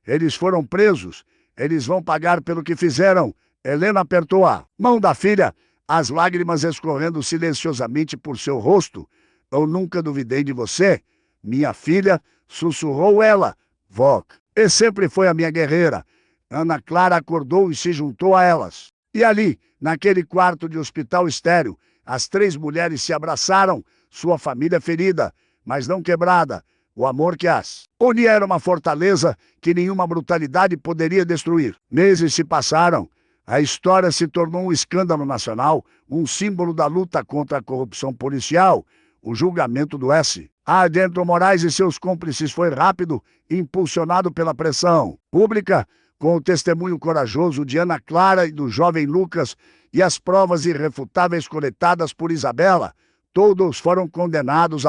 Eles foram presos. Eles vão pagar pelo que fizeram. Helena apertou a mão da filha, as lágrimas escorrendo silenciosamente por seu rosto. Eu nunca duvidei de você, minha filha, sussurrou ela. Vó, e sempre foi a minha guerreira. Ana Clara acordou e se juntou a elas. E ali, naquele quarto de hospital estéril, as três mulheres se abraçaram, sua família ferida, mas não quebrada. O amor que as unia era uma fortaleza que nenhuma brutalidade poderia destruir. Meses se passaram. A história se tornou um escândalo nacional, um símbolo da luta contra a corrupção policial. O julgamento do S. Ardento Moraes e seus cúmplices foi rápido, impulsionado pela pressão pública, com o testemunho corajoso de Ana Clara e do jovem Lucas e as provas irrefutáveis coletadas por Isabela. Todos foram condenados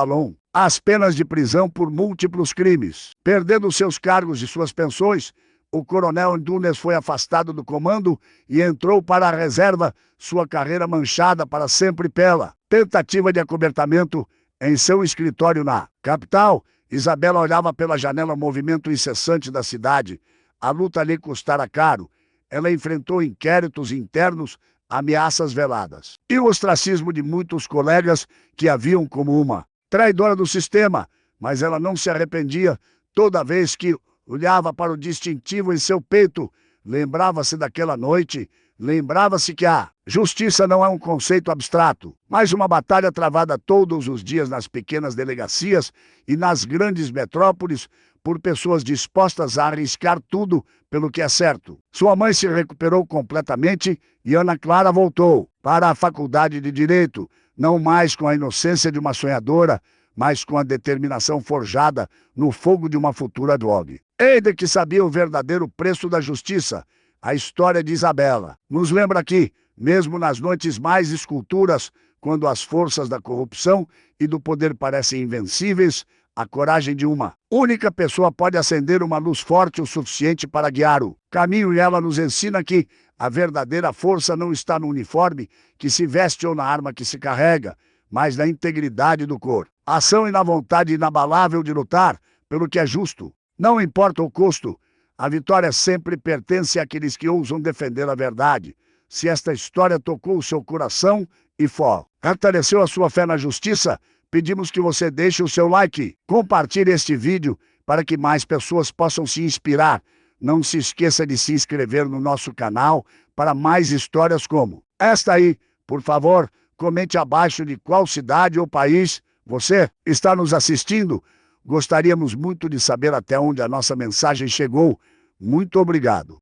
às penas de prisão por múltiplos crimes. Perdendo seus cargos e suas pensões, o coronel Antunes foi afastado do comando e entrou para a reserva, sua carreira manchada para sempre pela tentativa de acobertamento. Em seu escritório na capital, Isabela olhava pela janela o movimento incessante da cidade. A luta lhe custara caro. Ela enfrentou inquéritos internos, ameaças veladas e o ostracismo de muitos colegas que a viam como uma traidora do sistema, mas ela não se arrependia. Toda vez que olhava para o distintivo em seu peito, lembrava-se daquela noite, lembrava-se que a justiça não é um conceito abstrato, mas uma batalha travada todos os dias nas pequenas delegacias e nas grandes metrópoles por pessoas dispostas a arriscar tudo pelo que é certo. Sua mãe se recuperou completamente e Ana Clara voltou para a faculdade de Direito, não mais com a inocência de uma sonhadora, mas com a determinação forjada no fogo de uma futura advogue. Eide que sabia o verdadeiro preço da justiça. A história de Isabela nos lembra que, mesmo nas noites mais escuras, quando as forças da corrupção e do poder parecem invencíveis, a coragem de uma única pessoa pode acender uma luz forte o suficiente para guiar o caminho, e ela nos ensina que a verdadeira força não está no uniforme que se veste ou na arma que se carrega, mas na integridade do corpo, ação e na vontade inabalável de lutar pelo que é justo. Não importa o custo, a vitória sempre pertence àqueles que ousam defender a verdade. Se esta história tocou o seu coração e fortaleceu a sua fé na justiça, pedimos que você deixe o seu like, compartilhe este vídeo para que mais pessoas possam se inspirar. Não se esqueça de se inscrever no nosso canal para mais histórias como esta aí. Por favor, comente abaixo de qual cidade ou país você está nos assistindo. Gostaríamos muito de saber até onde a nossa mensagem chegou. Muito obrigado.